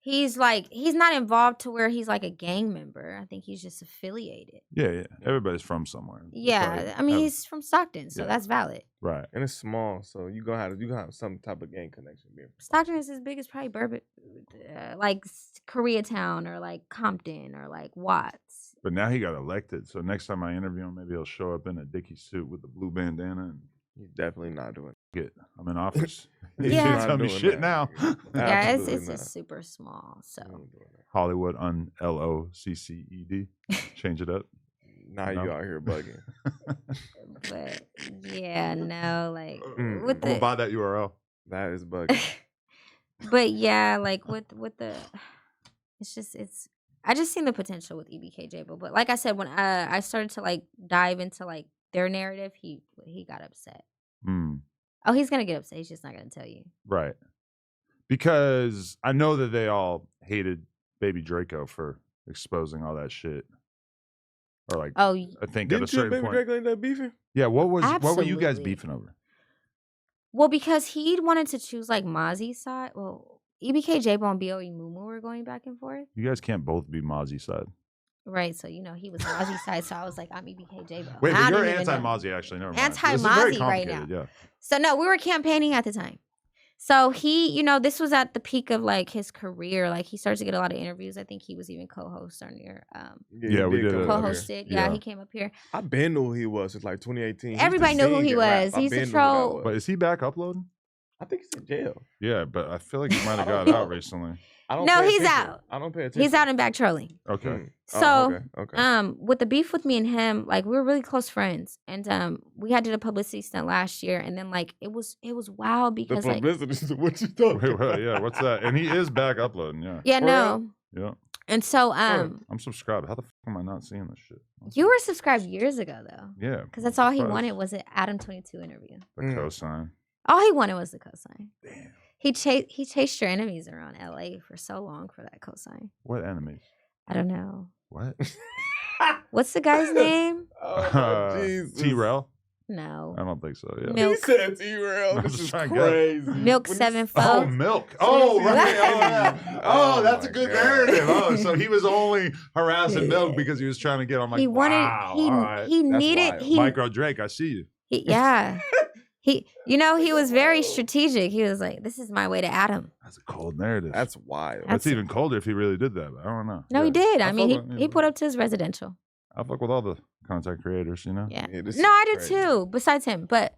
he's not involved to where he's like a gang member. I think he's just affiliated. Yeah. Everybody's from somewhere. Yeah, I mean he's from Stockton, so that's valid. Right. And it's small, so you gonna have some type of gang connection. Stockton is as big as probably Bourbon, like Koreatown or like Compton or like Watts. But now he got elected, so next time I interview him, maybe he'll show up in a Dickie suit with the blue bandana. And he's definitely not doing it. I'm in office. Yeah. Tell me shit now. Yeah, it's just super small. So Hollywood unLOCCED. Change it up. Now you out here bugging. But yeah, no, like with the buy that URL. That is bugging. But yeah, like with the, I just seen the potential with EBK Jaaybo. But like I said, when I started to like dive into like their narrative, he got upset. Oh, he's gonna get upset. He's just not gonna tell you. Right. Because I know that they all hated Baby Draco for exposing all that shit. Or like, I think at a certain point. Draco end up beefing? Yeah. What were you guys beefing over? Well, because he wanted to choose like Mozzy's side. Well, EBK Jaaybo and BOE Mumu were going back and forth. You guys can't both be Mozzy side. Right, so he was Mozzy side, so I was like, I'm EBK Jaaybo. Wait, but you're anti-Mozzy actually. Never mind. Anti-Mozzy right now. Yeah. So no, we were campaigning at the time. So he, this was at the peak of like his career. Like he started to get a lot of interviews. I think he was even co-host on your we did co-hosted. Yeah, he came up here. I been knew who he was. It's like 2018. Everybody knew who he was. He's a troll. But is he back uploading? I think he's in jail. Yeah, but I feel like he might have got out recently. No, he's out. I don't pay attention. He's out and back trolling. Okay. So, with the beef with me and him, like we were really close friends, and we had did a publicity stunt last year, and then like it was wild because the publicity. What you talking about? Yeah, what's that? And he is back uploading. Yeah. Yeah. No. Yeah. And so, I'm subscribed. How the fuck am I not seeing this shit? you were subscribed years ago, though. Yeah. Because that's all he wanted was an Adam 22 interview. The cosign. All he wanted was the cosign. Damn. He chased your enemies around LA for so long for that cosign. What enemies? I don't know. What? What's the guy's name? T-Rail? No. I don't think so. Yeah. Milk. He said T-Rail. This is crazy. Milk 7 Oh, Milk. Oh, right. Oh, yeah. Oh, that's a good narrative. Oh, so he was only harassing Milk because he was trying to get on. Like, he wanted. wow, He all right. he needed. wild. He Micro Drake, I see you. yeah. He was very strategic. He was like, "This is my way to Adam." That's a cold narrative. That's wild. That's even colder if he really did that. But I don't know. No, Yeah. he did. I mean, fuck with- he put up to his residential. I fuck with all the content creators, you know? Yeah. this No, is I did crazy. too. Besides him, but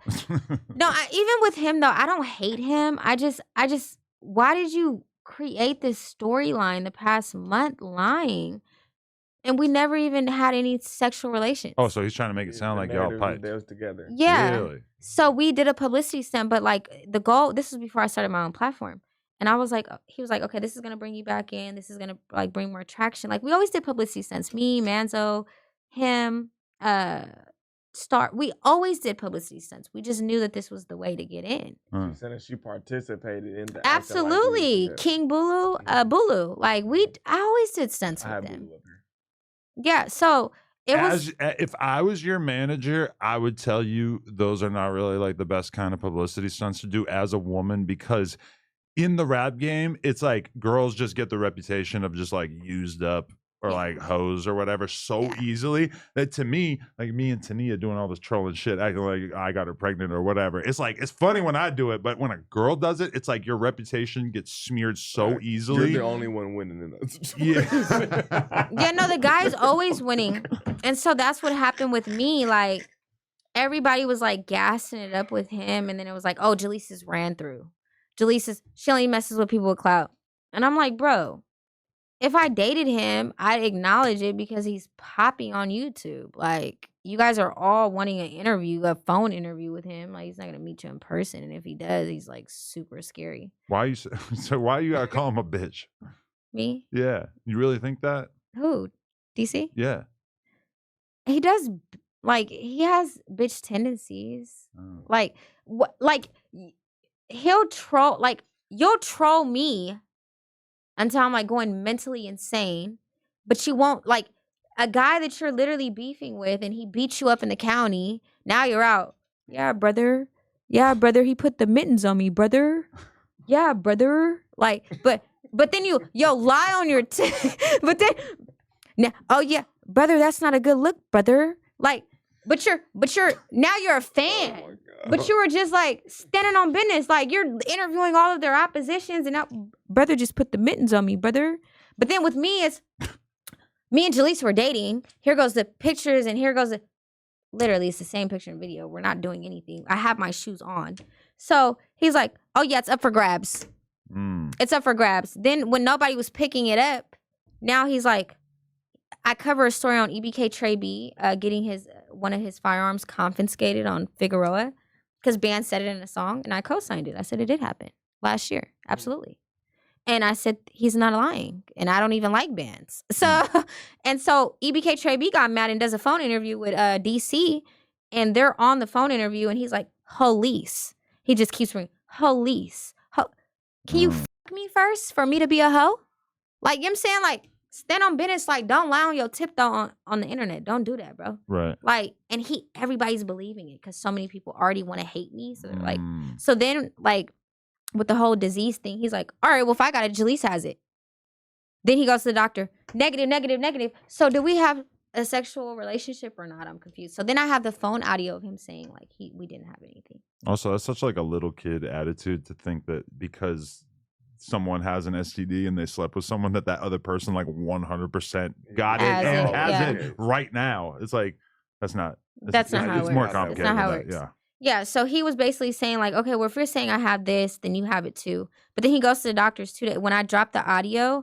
no, even with him though, I don't hate him. I just, why did you create this storyline the past month lying, and we never even had any sexual relations? Oh, so he's trying to make it sound like y'all piped. They was together. Yeah. Really? So we did a publicity stunt, but like the goal, this was before I started my own platform. And I was like, he was like, okay, this is going to bring you back in. This is going to like bring more traction. Like we always did publicity stunts. Me, Manzo, him, we always did publicity stunts. We just knew that this was the way to get in. She said that she participated in the Absolutely. King Bulu, Bulu. Like I always did stunts with them. Yeah. So if I was your manager, I would tell you those are not really like the best kind of publicity stunts to do as a woman, because in the rap game, it's like girls just get the reputation of just like used up or like hoes or whatever so easily that to me, like me and Tania doing all this trolling shit, acting like I got her pregnant or whatever. It's like, it's funny when I do it, but when a girl does it, it's like your reputation gets smeared so easily. You're the only one winning in that situation. Yeah, no, the guy's always winning. And so that's what happened with me. Like everybody was like gassing it up with him. And then it was like, oh, Jaleec is ran through. She only messes with people with clout. And I'm like, bro, if I dated him, I'd acknowledge it because he's popping on YouTube. Like, you guys are all wanting an interview, a phone interview with him. Like, he's not going to meet you in person. And if he does, he's like super scary. Why you gotta call him a bitch? Me? Yeah. You really think that? Who? DC? Yeah. He does, like, he has bitch tendencies. Oh. Like, what? Like, he'll troll, like, you'll troll me until I'm like going mentally insane, but you won't, like, a guy that you're literally beefing with and he beats you up in the county, now you're out. Yeah, brother. Yeah, brother, he put the mittens on me, brother. Yeah, brother. Like, but then yo lie on your but then now, oh yeah, brother, that's not a good look, brother. Like, but you're now you're a fan. Oh But you were just like standing on business. Like you're interviewing all of their oppositions and now brother just put the mittens on me, brother. But then with me, it's me and Jaleec were dating. Here goes the pictures and here goes literally it's the same picture and video. We're not doing anything. I have my shoes on. So he's like, oh yeah, it's up for grabs. It's up for grabs. Then when nobody was picking it up, now he's like, I cover a story on EBK Trey B getting one of his firearms confiscated on Figueroa because Band said it in a song and I co-signed it. I said it did happen last year. Absolutely. And I said, he's not lying. And I don't even like bands. So, and so EBK Trey B got mad and does a phone interview with DC and they're on the phone interview and he's like, police. He just keeps ringing, police. Can you fuck me first for me to be a hoe? Like, you know what I'm saying? Like, stand on business. Like, don't lie on your tiptoe on the internet. Don't do that, bro. Right. Like, and everybody's believing it because so many people already want to hate me. So they're like, so then, like, with the whole disease thing, he's like, all right, well, if I got it, Jaleec has it. Then he goes to the doctor, negative. So do we have a sexual relationship or not? I'm confused. So then I have the phone audio of him saying, like, we didn't have anything. Also, that's such like a little kid attitude to think that because someone has an STD and they slept with someone that other person like 100% got it and has it right now. It's like, that's not how it works. It's more complicated. That's not how it works. works. Yeah, so he was basically saying like, okay, well, if you're saying I have this, then you have it too. But then he goes to the doctors too. When I dropped the audio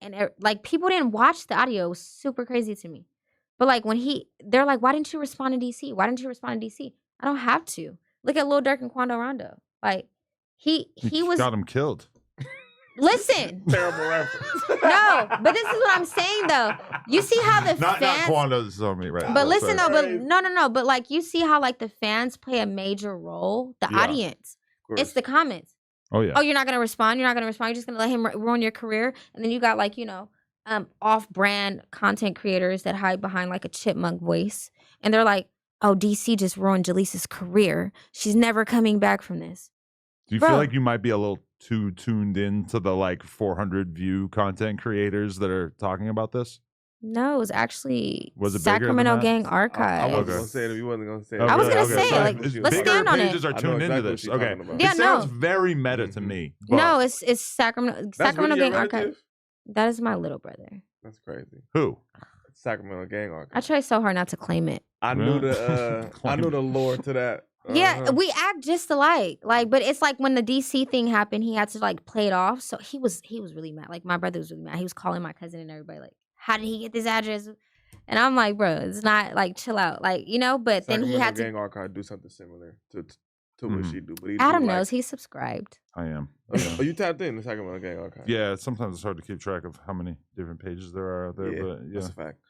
and like people didn't watch the audio, it was super crazy to me. But like they're like, why didn't you respond to DC? Why didn't you respond to DC? I don't have to. Look at Lil Durk and Quando Rondo. Like he was got him killed. Listen. Terrible reference. No, but this is what I'm saying though. You see how the not fans. Quanda's on me right. But listen though, but no. But like you see how like the fans play a major role. The audience. It's the comments. Oh yeah. Oh, you're not gonna respond. You're not gonna respond. You're just gonna let him ruin your career. And then you got like off-brand content creators that hide behind like a chipmunk voice, and they're like, "Oh, DC just ruined Jaleec's career. She's never coming back from this." Do you feel like you might be a little too tuned in to the like 400 view content creators that are talking about this? No, it was actually it Sacramento Gang Archive. I wasn't gonna say it if you wasn't gonna say it. I was gonna say it. Like, let's stand on it. Pages are tuned into this. Okay. Yeah, it sounds very meta to me. No, it's Sacramento Gang Archive. That is my little brother. That's crazy. Who? Sacramento Gang Archive. I try so hard not to claim it. I knew the lore to that. Yeah, we act just alike. Like, but it's like when the DC thing happened, he had to like play it off. So he was really mad. Like my brother was really mad. He was calling my cousin and everybody like, "How did he get this address?" And I'm like, "Bro, it's not like chill out, like But then he had to. Gang Archive do something similar to what she do. But Adam knows he's subscribed. I am. Oh, you tapped in the Sacramento Gang Archive. Yeah, sometimes it's hard to keep track of how many different pages there are out there. Yeah, but that's a fact.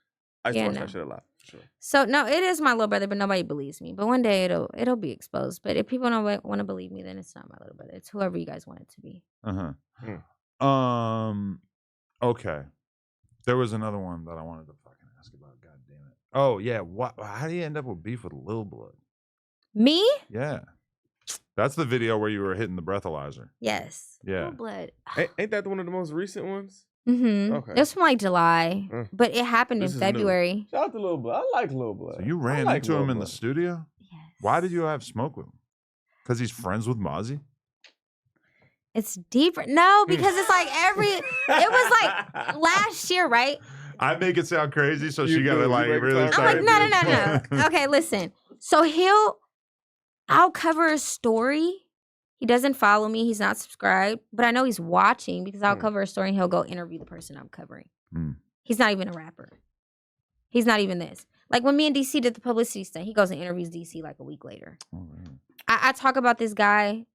I used to watch that shit a lot, for sure. So no, it is my little brother, but nobody believes me. But one day it'll be exposed. But if people don't want to believe me, then it's not my little brother. It's whoever you guys want it to be. Okay. There was another one that I wanted to fucking ask about. God damn it. Oh yeah. How do you end up with beef with Lil Blood? Me? Yeah. That's the video where you were hitting the breathalyzer. Yes. Yeah. Lil Blood. Ain't that one of the most recent ones? Mm-hmm. Okay. It was from like July, but it happened in February. New. Shout out to Lil Blood. I like Lil Blood. So you ran into him in the studio? Yes. Why did you have smoke with him? Because he's friends with Mazzi? It's deeper. No, because it's like it was like last year, right? I make it sound crazy, so she got to like really start. I'm like, no. Okay, listen. So I'll cover a story. He doesn't follow me. He's not subscribed, but I know he's watching because I'll cover a story and he'll go interview the person I'm covering. He's not even a rapper. He's not even this. Like when me and DC did the publicity stuff, he goes and interviews DC like a week later. Oh, I talk about this guy.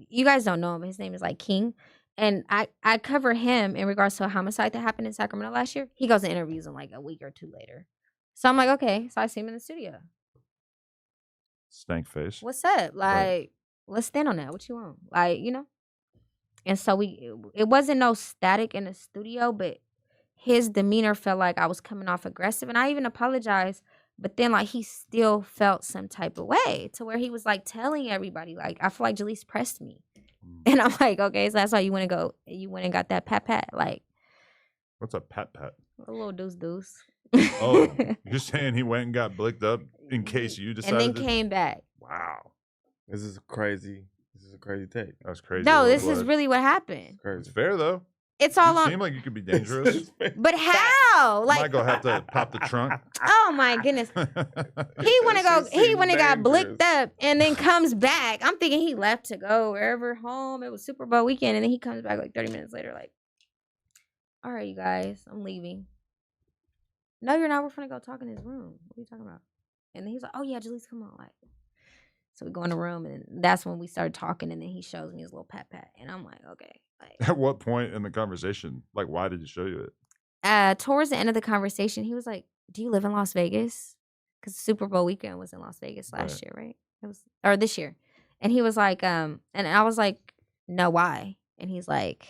You guys don't know him. His name is like King. And I cover him in regards to a homicide that happened in Sacramento last year. He goes and interviews him like a week or two later. So I'm like, okay. So I see him in the studio. Stank face. What's up? Like, let's stand on that. What you want? Like, And so it wasn't no static in the studio, but his demeanor felt like I was coming off aggressive. And I even apologized. But then, like, he still felt some type of way to where he was, like, telling everybody, like, I feel like Jaleec pressed me. And I'm like, okay, so that's why you went and got that pat. Like. What's a pat? A little deuce. Oh, you're saying he went and got blicked up in case you decided and then came back. Wow. This is a crazy take. That's crazy. No, this is really what happened. It's fair, though. It's all you on. Seem like you could be dangerous. But how? Like, Might go have to pop the trunk. Oh my goodness. He went and got blicked up and then comes back. I'm thinking he left to go wherever home. It was Super Bowl weekend, and then he comes back like 30 minutes later, like, all right, you guys, I'm leaving. No, you're not. We're gonna go talk in his room. What are you talking about? And then he's like, oh yeah, Jaleec, come on, like. So we go in the room, and that's when we started talking, and then he shows me his little pat. And I'm like, okay. Like, at what point in the conversation, like, why did he show you it? Towards the end of the conversation, he was like, do you live in Las Vegas? Because Super Bowl weekend was in Las Vegas last year, right? Or this year. And he was like, and I was like, no, why? And he's like,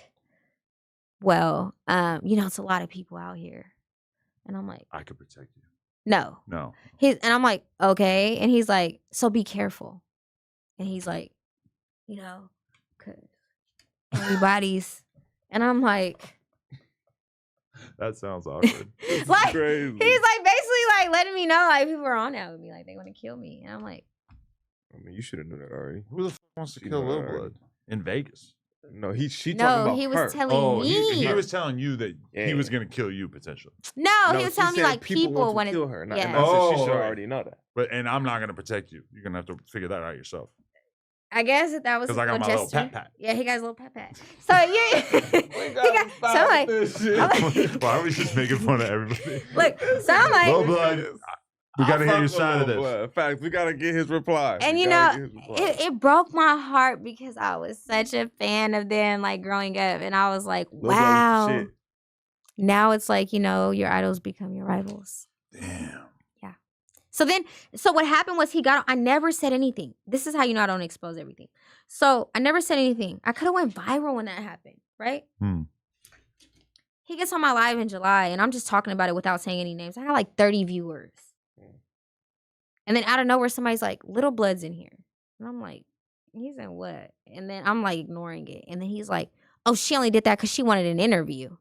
well, it's a lot of people out here. And I'm like, I could protect you. No. And I'm like, okay. And he's like, so be careful. And he's like, because everybody's. And I'm like. That sounds awkward. Like, crazy. He's like basically like letting me know like people are on that with me. Like they want to kill me. And I'm like. I mean, you should have known that already. Who the fuck wants to kill Lil Blood? In Vegas? No, he talking about he was her. telling me. He was telling you that he was going to kill you potentially. No, he was telling me like people want to kill her. Yeah. And I said she should already know that. And I'm not going to protect you. You're going to have to figure that out yourself. I guess that was because I got my little pat. Yeah, he got his little pat. So Why are we just making fun of everybody? Look, so I'm like, Lil Blood, We got to hear your side of this. In fact, we got to get his reply. And it broke my heart because I was such a fan of them, like growing up, and I was like, wow. Now it's like, your idols become your rivals. Damn. Yeah. So what happened was I never said anything. This is how I don't expose everything. So I never said anything. I could have went viral when that happened, right? He gets on my live in July, and I'm just talking about it without saying any names. I got like 30 viewers. And then out of nowhere, somebody's like, Lil Blood's in here. And I'm like, he's in what? And then I'm like ignoring it. And then he's like, oh, she only did that because she wanted an interview.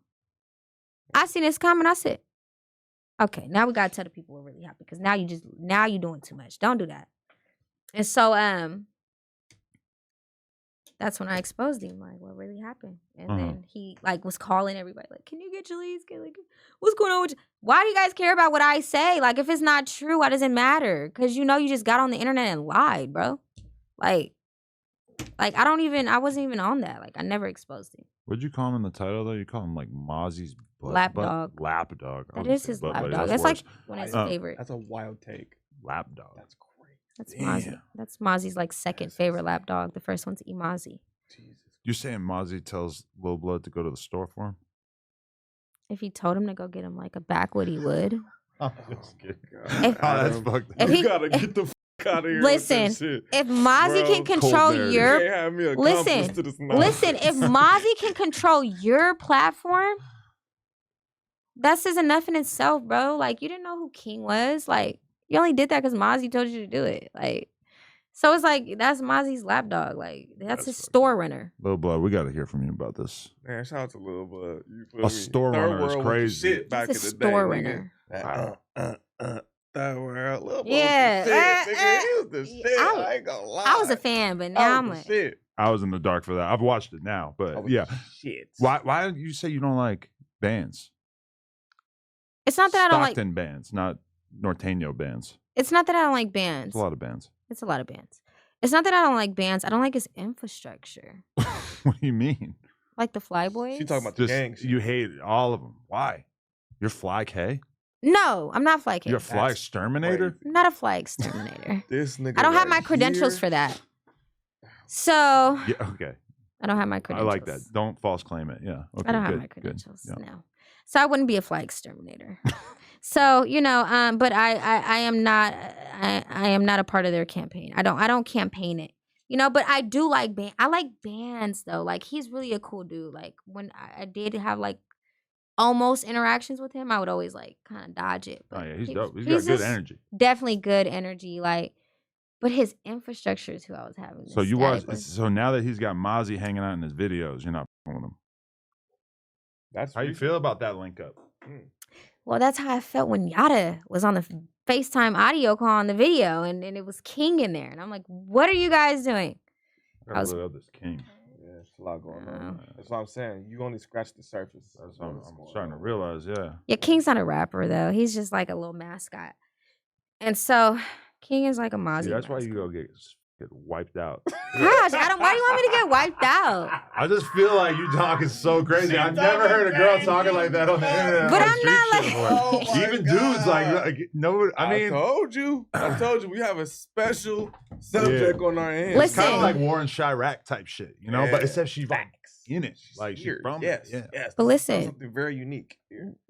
I seen this comment. I said, okay, now we got to tell the people we're really happy because now you're doing too much. Don't do that. And so, that's when I exposed him, like, what really happened. And then he, like, was calling everybody, like, can you get Jaleec? Like, what's going on with you? Why do you guys care about what I say? Like, if it's not true, why does it matter? Because, you just got on the internet and lied, bro. Like, I wasn't even on that. Like, I never exposed him. What'd you call him in the title, though? You call him, like, Mozzy's lapdog. Lapdog. That is his lapdog. That's like one of his favorite. That's a wild take. Lapdog. That's crazy. That's Mazzi. That's Mozzy's like second favorite lapdog. The first one's Mazzi. Jesus. You're saying Mozzy tells Lil Blood to go to the store for him? If he told him to go get him like a backwood, he would. I'm just kidding. That's fucked up. You gotta get the fuck out of here. Listen, if Mazzy can control your listen, if Mazzy can control your platform, that says enough in itself, bro. Like, you didn't know who King was. Like, you only did that because Mazzy told you to do it. Like, so it's like, that's Mozzy's lapdog. Like, that's his store runner. Lil Blood, we got to hear from you about this. Man, shout out to Lil Blood. A store runner is crazy. Shit back it's a in the store day, runner. Third world. Lil Blood yeah. was the shit, nigga. He was the shit. I ain't gonna lie. I was a fan, but now I'm like, shit. I was in the dark for that. I've watched it now, but yeah. Shit. Why do you say you don't like bands? It's not that I don't like Stockton bands, not Norteño bands. It's not that I don't like bands. It's a lot of bands. It's a lot of bands. It's not that I don't like bands. I don't like his infrastructure. What do you mean? Like the Flyboys? She talking about the gangs. You hate all of them. Why? You're Fly K? No, I'm not Fly K. You're a Fly Exterminator? I'm not a Fly Exterminator. This nigga I don't have my credentials for that. So. Yeah, okay. I don't have my credentials. I like that. Don't false claim it. Yeah. Okay, I don't have my credentials. No. So I wouldn't be a Fly Exterminator. So, but I am not a part of their campaign. I don't campaign it. But I do like band. I like bands though. Like, he's really a cool dude. Like, when I did have like almost interactions with him, I would always like kind of dodge it. But oh yeah, he's dope. He's got good energy. Definitely good energy. Like, but his infrastructure is who I was having. So you watch. So now that he's got Mazzi hanging out in his videos, you're not with him. That's how you feel about that link up. Well, that's how I felt when Yada was on the FaceTime audio call on the video, and it was King in there, and I'm like, "What are you guys doing?" I love this King. Yeah, there's a lot going on. That's what I'm saying. You only scratched the surface. That's what I'm starting to realize. Yeah. Yeah, King's not a rapper though. He's just like a little mascot, and so King is like a Mozzy. See, that's why you go get wiped out. Gosh, Adam, why do you want me to get wiped out? I just feel like you talking so crazy. I've never heard a girl talking like that on the internet. But I'm not like even dudes like no. I mean, I told you, we have a special subject on our hands. It's kind of like Warren Chirac type shit, but except she's like in it, like she's from yes. But listen, something very unique.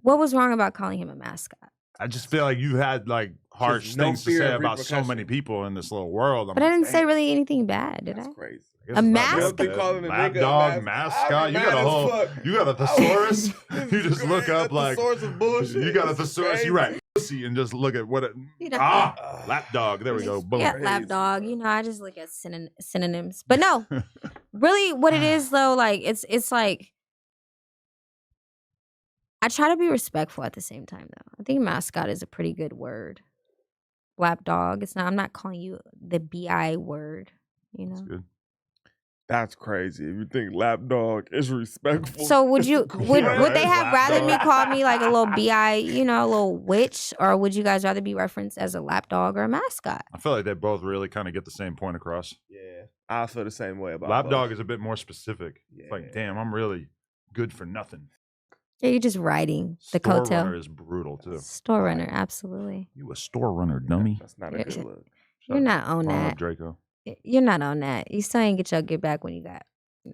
What was wrong about calling him a mascot? I just feel like you had like harsh things to say about so many people in this little world. But I didn't say really anything bad, did I? That's crazy. A mascot? Lapdog, mascot. You got a thesaurus. You just look up like thesaurus of bullshit. You got a thesaurus. You write pussy and just look at what it. Lapdog. There we go. Boom. Yeah, lapdog. I just look at synonyms. But no, really, what it is though, like it's like. I try to be respectful at the same time, though. I think mascot is a pretty good word. Lapdog. It's not. I'm not calling you the bi word. That's good. That's crazy. If you think lapdog is respectful. So would they have rather me call me like a little bi, a little witch, or would you guys rather be referenced as a lapdog or a mascot? I feel like they both really kind of get the same point across. Yeah, I feel the same way about lapdog both. Is a bit more specific. Yeah. It's like, damn, I'm really good for nothing. Yeah, you're just riding the Store coattail. runner is brutal too. Store runner, absolutely. You a store runner, dummy? That's not a good look. You're not on Wrong that. up, Draco. You're not on that. You still ain't get your get back when you got.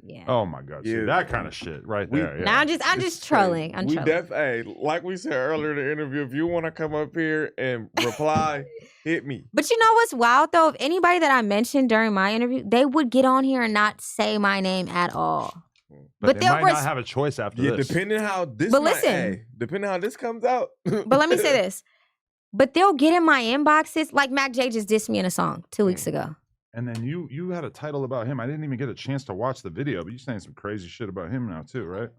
Yeah. Oh my God! See, that kind of shit right there. Yeah. Now I'm just trolling. I'm trolling. Hey, like we said earlier in the interview, if you want to come up here and reply, hit me. But you know what's wild though? If anybody that I mentioned during my interview, they would get on here and not say my name at all. But they might not have a choice after this. Depending how this. But listen, depending how this comes out. But let me say this. But they'll get in my inboxes. Like Mac J just dissed me in a song 2 weeks ago. And then you had a title about him. I didn't even get a chance to watch the video, but you're saying some crazy shit about him now too, right?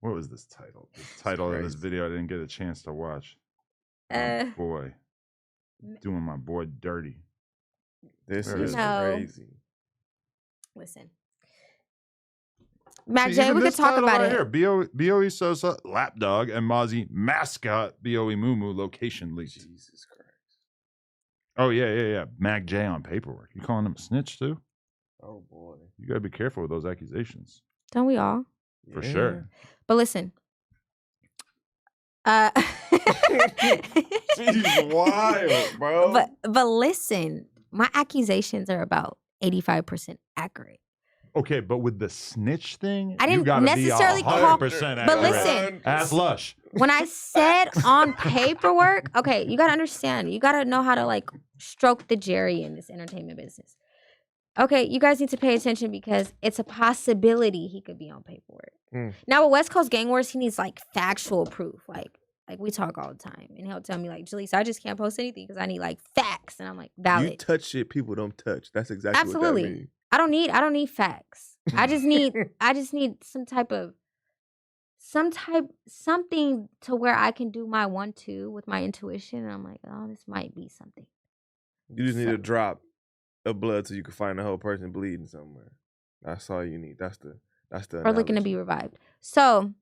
What was this title? The title of this video I didn't get a chance to watch. Boy. Doing my boy dirty. This is crazy. Listen. Mac J, we could talk about it. Here. BOE Sosa, Lapdog, and Mozzy, mascot, BOE Moo location leaked. Jesus Christ. Oh, yeah. Mac J on paperwork. You calling him a snitch, too? Oh, boy. You got to be careful with those accusations. Don't we all? For sure. But listen. She's wild, bro. But listen, my accusations are about 85% accurate. Okay, but with the snitch thing, I didn't you gotta necessarily be 100% accurate. But listen, ask Lush. When I said on paperwork, okay, you gotta understand. You gotta know how to like stroke the Jerry in this entertainment business. Okay, you guys need to pay attention because it's a possibility he could be on paperwork. Now with West Coast Gang Wars, he needs like factual proof. Like we talk all the time, and he'll tell me like, Jaleec, I just can't post anything because I need like facts, and I'm like, valid. You touch shit people don't touch. That's exactly what that means. I don't need facts. I just need something to where I can do my 1-2 with my intuition, and I'm like, oh, this might be something. You just need to drop a blood so you can find the whole person bleeding somewhere. That's all you need. That's the or looking to be revived. So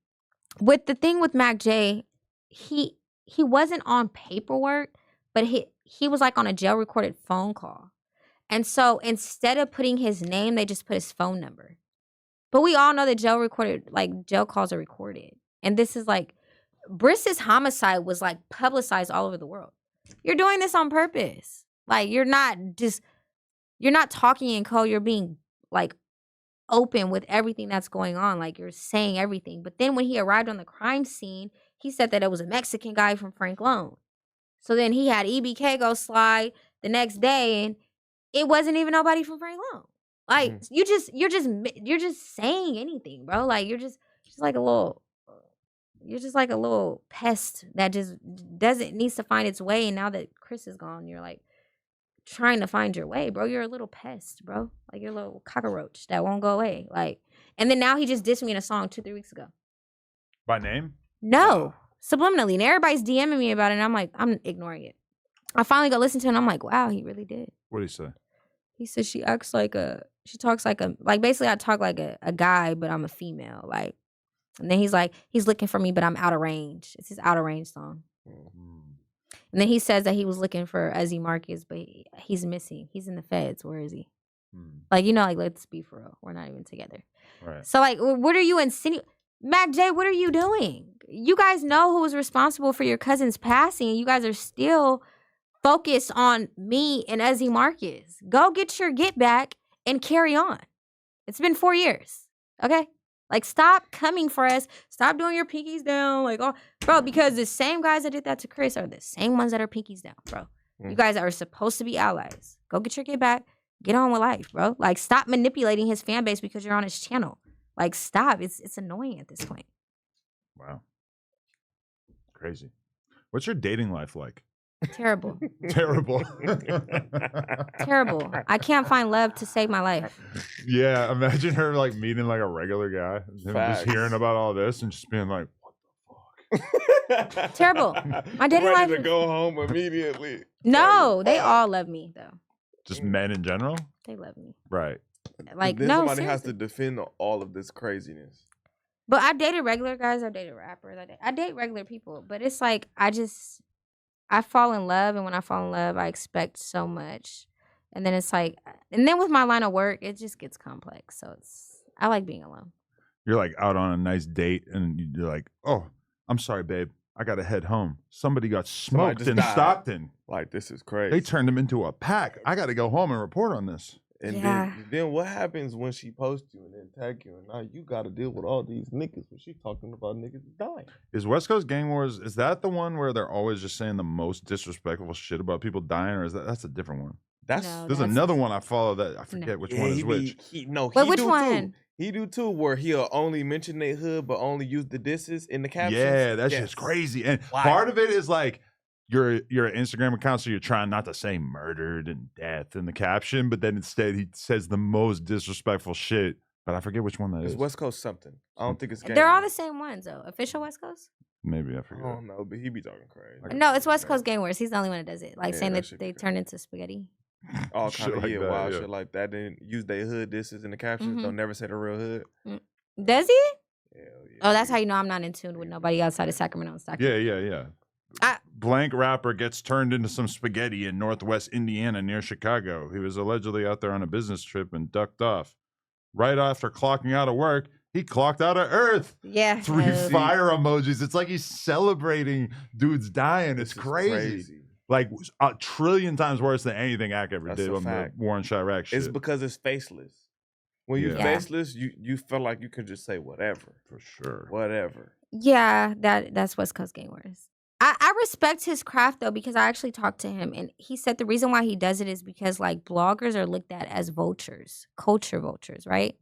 with the thing with Mac J, he wasn't on paperwork, but he was like on a jail recorded phone call. And so instead of putting his name, they just put his phone number. But we all know that jail calls are recorded. And this is like, Bris's homicide was like publicized all over the world. You're doing this on purpose. Like you're not talking in code. You're being like open with everything that's going on. Like you're saying everything. But then when he arrived on the crime scene, he said that it was a Mexican guy from Frank Lone. So then he had EBK go slide the next day, and it wasn't even nobody from Frank Lone. Like you're just saying anything, bro. Like you're just like a little pest that just needs to find its way. And now that Chris is gone, you're like trying to find your way, bro. You're a little pest, bro. Like you're a little cockroach that won't go away. Like, and then now he just dissed me in a song 2-3 weeks ago. By name? No, subliminally. And everybody's DMing me about it, and I'm like, I'm ignoring it. I finally go listen to it, and I'm like, wow, he really did. What did he say? He said she talks like basically I talk like a guy, but I'm a female. Like, and then he's like, he's looking for me, but I'm out of range. It's his out of range song. And then he says that he was looking for Ezzy Marcus, but he's missing. He's in the feds. Where is he? Like, like, let's be for real. We're not even together. Right. So like, what are you insinuating? Mac J, what are you doing? You guys know who was responsible for your cousin's passing, and you guys are still focused on me and Ezzy Marcus. Go get your get back and carry on. It's been 4 years. Okay? Like, stop coming for us. Stop doing your pinkies down. Like, oh, bro, because the same guys that did that to Chris are the same ones that are pinkies down, bro. You guys are supposed to be allies. Go get your get back. Get on with life, bro. Like, stop manipulating his fan base because you're on his channel. Like, stop. It's annoying at this point. Wow. Crazy. What's your dating life like? Terrible. Terrible. Terrible. I can't find love to save my life. Yeah, imagine her like meeting like a regular guy, and just hearing about all this and just being like, "What the fuck?" Terrible. My dating Ready life. to go home immediately. No, they all love me though. Just men in general. They love me. Right. Like then no. Somebody Seriously. has to defend all of this craziness. But I've dated regular guys. I've dated rappers. I date regular people. But it's like I fall in love, and when I fall in love, I expect so much. And then it's like, and then with my line of work, it just gets complex. So I like being alone. You're like out on a nice date, and you're like, "Oh, I'm sorry, babe. I gotta head home. Somebody got smoked in Stockton. Like, this is crazy. They turned him into a pack. I gotta go home and report on this." And then what happens when she posts you and then tag you, and now you got to deal with all these niggas when she's talking about niggas dying? Is West Coast Gang Wars, is that the one where they're always just saying the most disrespectful shit about people dying, or is that's a different one? There's another one I follow that I forget which one is which. Which one? He do too, where he'll only mention their hood but only use the disses in the captions. Yeah, that's just crazy. And part of it is like, you're an Instagram account, so you're trying not to say murdered and death in the caption, but then instead he says the most disrespectful shit. But I forget which one that is. It's West Coast something. I don't think it's Gang. They're all the same ones though. Official West Coast? Maybe I forget. I don't know, but he be talking crazy. No, it's West Coast Gang Wars. He's the only one that does it. Like saying that they turn into spaghetti. All kind of wild shit like that. Then use their hood disses in the captions. Don't never say the real hood. Does he? Hell yeah. Oh, that's how you know I'm not in tune with nobody outside of Sacramento and Stockton. Yeah. Blank rapper gets turned into some spaghetti in Northwest Indiana near Chicago. He was allegedly out there on a business trip and ducked off. Right after clocking out of work, he clocked out of Earth. Yeah. 3 fire emojis. It's like he's celebrating dudes dying. It's crazy. Like a trillion times worse than anything Ack ever did on the Warren Chirac shit. It's because it's faceless. When you're faceless, you feel like you can just say whatever. For sure. Whatever. Yeah, that's West Coast Gang Wars. I respect his craft though, because I actually talked to him and he said the reason why he does it is because like bloggers are looked at as vultures, culture vultures, right?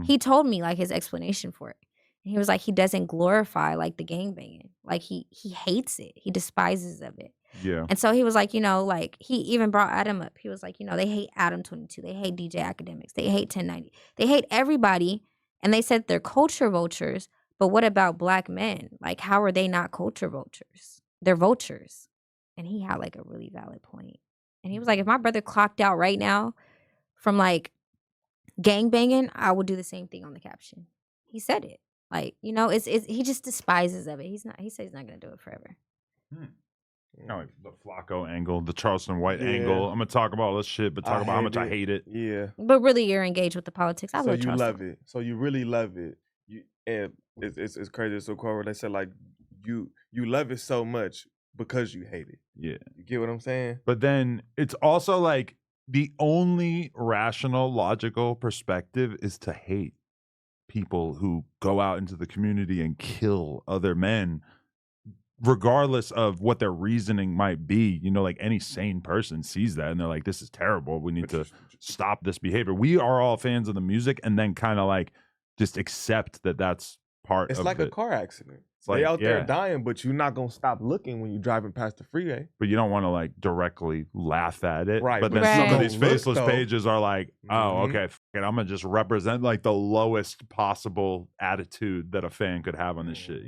He told me like his explanation for it. And he was like, he doesn't glorify like the gangbanging. Like he hates it. He despises of it. Yeah. And so he was like, like he even brought Adam up. He was like, they hate Adam 22. They hate DJ Academics. They hate 1090. They hate everybody. And they said they're culture vultures. But what about black men? Like, how are they not culture vultures? They're vultures. And he had like a really valid point. And he was like, if my brother clocked out right now from like gangbanging, I would do the same thing on the caption. He said it. Like, it's he just despises of it. He said he's not gonna do it forever. Like the Flacco angle, the Charleston White angle. I'm gonna talk about all this shit, but talk about how much I hate it. Yeah. But really, you're engaged with the politics. I love Charleston. Love it. So you really love it. And it's crazy. It's so cool where they said like you love it so much because you hate it. Yeah. You get what I'm saying? But then it's also like the only rational, logical perspective is to hate people who go out into the community and kill other men, regardless of what their reasoning might be. Like any sane person sees that and they're like, this is terrible. We need to stop this behavior. We are all fans of the music and then kind of like just accept that that's part of it. It's like a car accident. They out there dying, but you're not going to stop looking when you're driving past the freeway. But you don't want to like directly laugh at it. Right. But then some of these faceless pages are like, oh, okay, I'm going to just represent like the lowest possible attitude that a fan could have on this shit,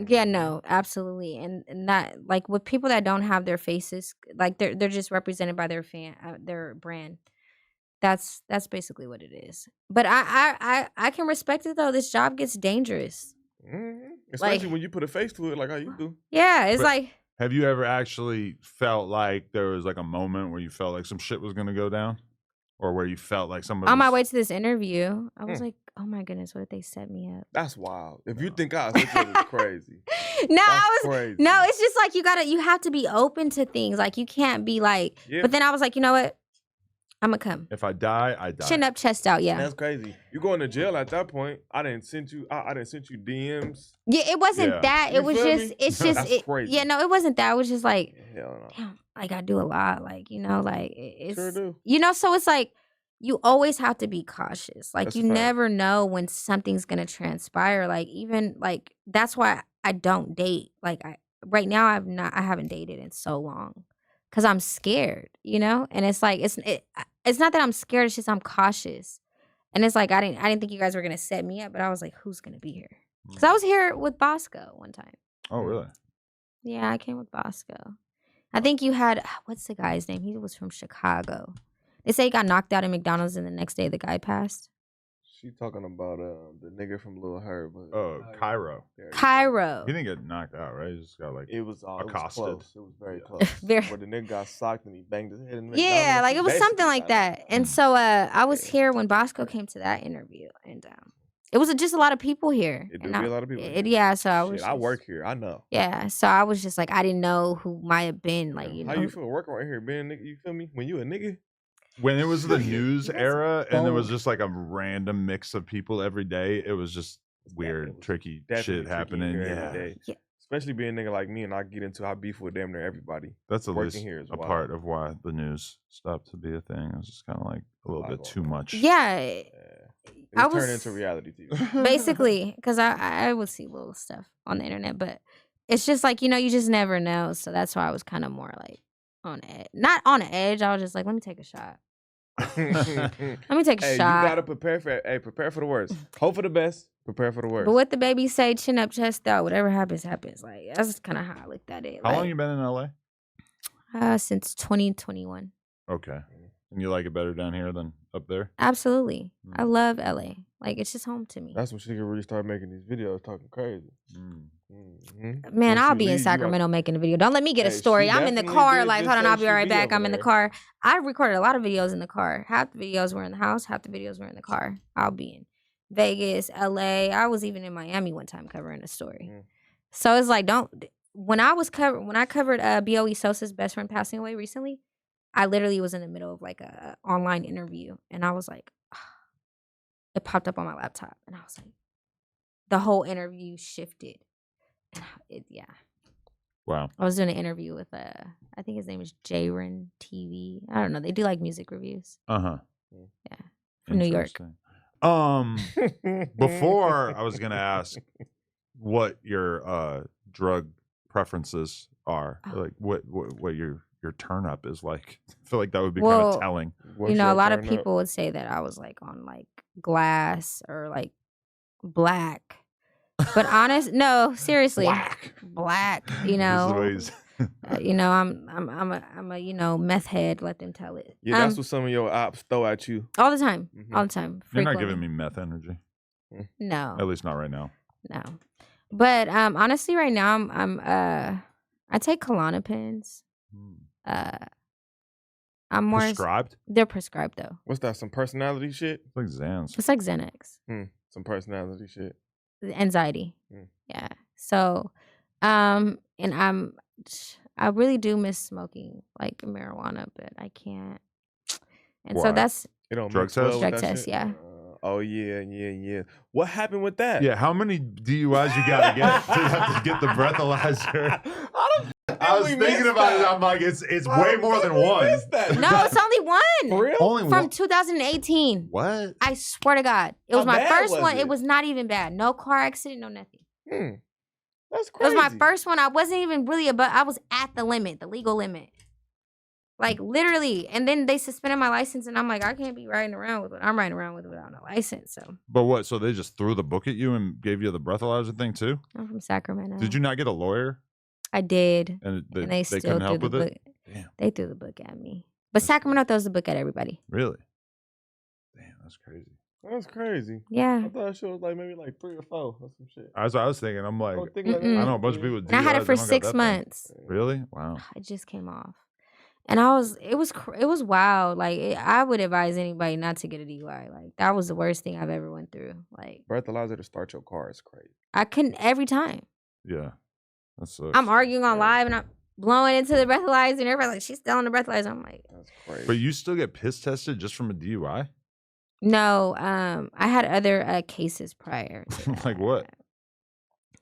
Yeah, no, absolutely. And not like with people that don't have their faces, like they're just represented by their brand. That's basically what it is. But I can respect it though. This job gets dangerous. Especially when you put a face to it like how you do. Yeah, it's like. Have you ever actually felt like there was like a moment where you felt like some shit was gonna go down, or where you felt like somebody on my way to this interview? I was like, oh my goodness, what if they set me up? That's wild. If you think I was crazy. Crazy. No, it's just like you have to be open to things. Like you can't be like. Yeah. But then I was like, you know what? I'm gonna come. If I die, I die. Chin up, chest out. Yeah, that's crazy. You going to jail at that point? I didn't send you DMs. Yeah, it wasn't that. It was just. Me? It's just. That's crazy. Yeah, no, it wasn't that. It was just like, hell no. Damn, like I do a lot. Like like it's. Sure do. So it's like you always have to be cautious. Like that's you never know when something's gonna transpire. Like even like that's why I don't date. Like right now I haven't dated in so long. Cause I'm scared, and it's like it's not that I'm scared. It's just I'm cautious, and it's like I didn't think you guys were gonna set me up, but I was like, who's gonna be here? Cause I was here with Bosco one time. Oh really? Yeah, I came with Bosco. I think you had what's the guy's name? He was from Chicago. They say he got knocked out at McDonald's, and the next day the guy passed. She talking about the nigga from Lil Herb. Cairo. Cairo. He didn't get knocked out, right? He just got like accosted. It was very close. Where the nigga got socked and he banged his head in the Yeah, like it was something like that. And so I was here when Bosco came to that interview, and it was just a lot of people here. It do be a lot of people here. Yeah, so I was I work here. I know. Yeah, so I was just like, I didn't know who might have been, like, you know. How you feel working right here, being a nigga? You feel me? When you a nigga? When it was the news era and there was just like a random mix of people every day, it was just weird, tricky shit happening. Yeah. Especially being a nigga like me, and I get into I beef with damn near everybody. That's at least a part of why the news stopped to be a thing. It was just kind of like a little bit too much. Yeah. It turned into reality TV. Basically, because I would see little stuff on the internet, but it's just like, you know, you just never know. So that's why I was kind of more like on edge. Not on edge. I was just like, let me take a shot. Let me take a shot. You gotta prepare for the worst. Hope for the best. Prepare for the worst. But what the baby say, chin up, chest out. Whatever happens, happens. Like, that's kind of how I looked at it. How long you been in LA? Since 2021. Okay. And you like it better down here than up there? Absolutely. I love LA. Like, it's just home to me. That's when she could really start making these videos talking crazy. Man, I'll be in Sacramento making a video. Don't let me get a story. I'm in the car. Like, hold on, I'll be right back. I'm in the car. I recorded a lot of videos in the car. Half the videos were in the house. Half the videos were in the car. I'll be in Vegas, LA. I was even in Miami one time covering a story. So it's like, when I covered B.O.E. Sosa's best friend passing away recently, I literally was in the middle of like a online interview, and I was like, it popped up on my laptop, and I was like, the whole interview shifted. Yeah. Wow. I was doing an interview with I think his name is Jayron TV. I don't know. They do like music reviews. Yeah. From New York. Before I was gonna ask what your drug preferences are, like what your turn up is like. I feel like that would be kind of telling. You know, a lot of people would say that I was like on like glass or like black. But no, seriously, black. You know, you know, I'm a you know meth head. Let them tell it. Yeah, that's what some of your ops throw at you all the time. All the time. You're not giving me meth energy. No, at least not right now. No, but honestly, right now I take Klonopins. I'm more prescribed. They're prescribed though. What's that? Some personality shit? It's like Xans. It's like Xanax. Some personality shit. Anxiety. Yeah. So, and I really do miss smoking like marijuana, but I can't. And so that's drug test. Drug test. Yeah. Oh yeah. What happened with that? Yeah. How many DUIs you gotta get to have to get the breathalyzer? I was thinking about it. I'm like, it's way more than one. No, it's only one. For real? Only from one. 2018. What? I swear to God, it was my first one. It was not even bad. No car accident, no nothing. That's crazy. It was my first one. I wasn't even really I was at the limit, the legal limit. Like literally. And then they suspended my license, and I'm like, I can't be riding around with what I'm riding around with without no license. So. But what? So they just threw the book at you and gave you the breathalyzer thing too? I'm from Sacramento. Did you not get a lawyer? I did. And they still couldn't help with it? Damn. They threw the book at me. But Sacramento throws the book at everybody. Really? Damn, that's crazy. That's crazy. Yeah. I thought she was like maybe like 3 or 4 or some shit. That's what I was thinking. I'm like, I know a bunch of people. And I had it for 6 months. Really? Wow. It just came off. And it was wild. Like I would advise anybody not to get a DUI. Like that was the worst thing I've ever went through. Like breathalyzer to start your car is crazy. I couldn't every time. Yeah. That sucks. I'm arguing on live and I'm blowing into the breathalyzer and everybody's like, she's still on the breathalyzer. I'm like, that's crazy. But you still get piss tested just from a DUI? No, I had other cases prior. Like what?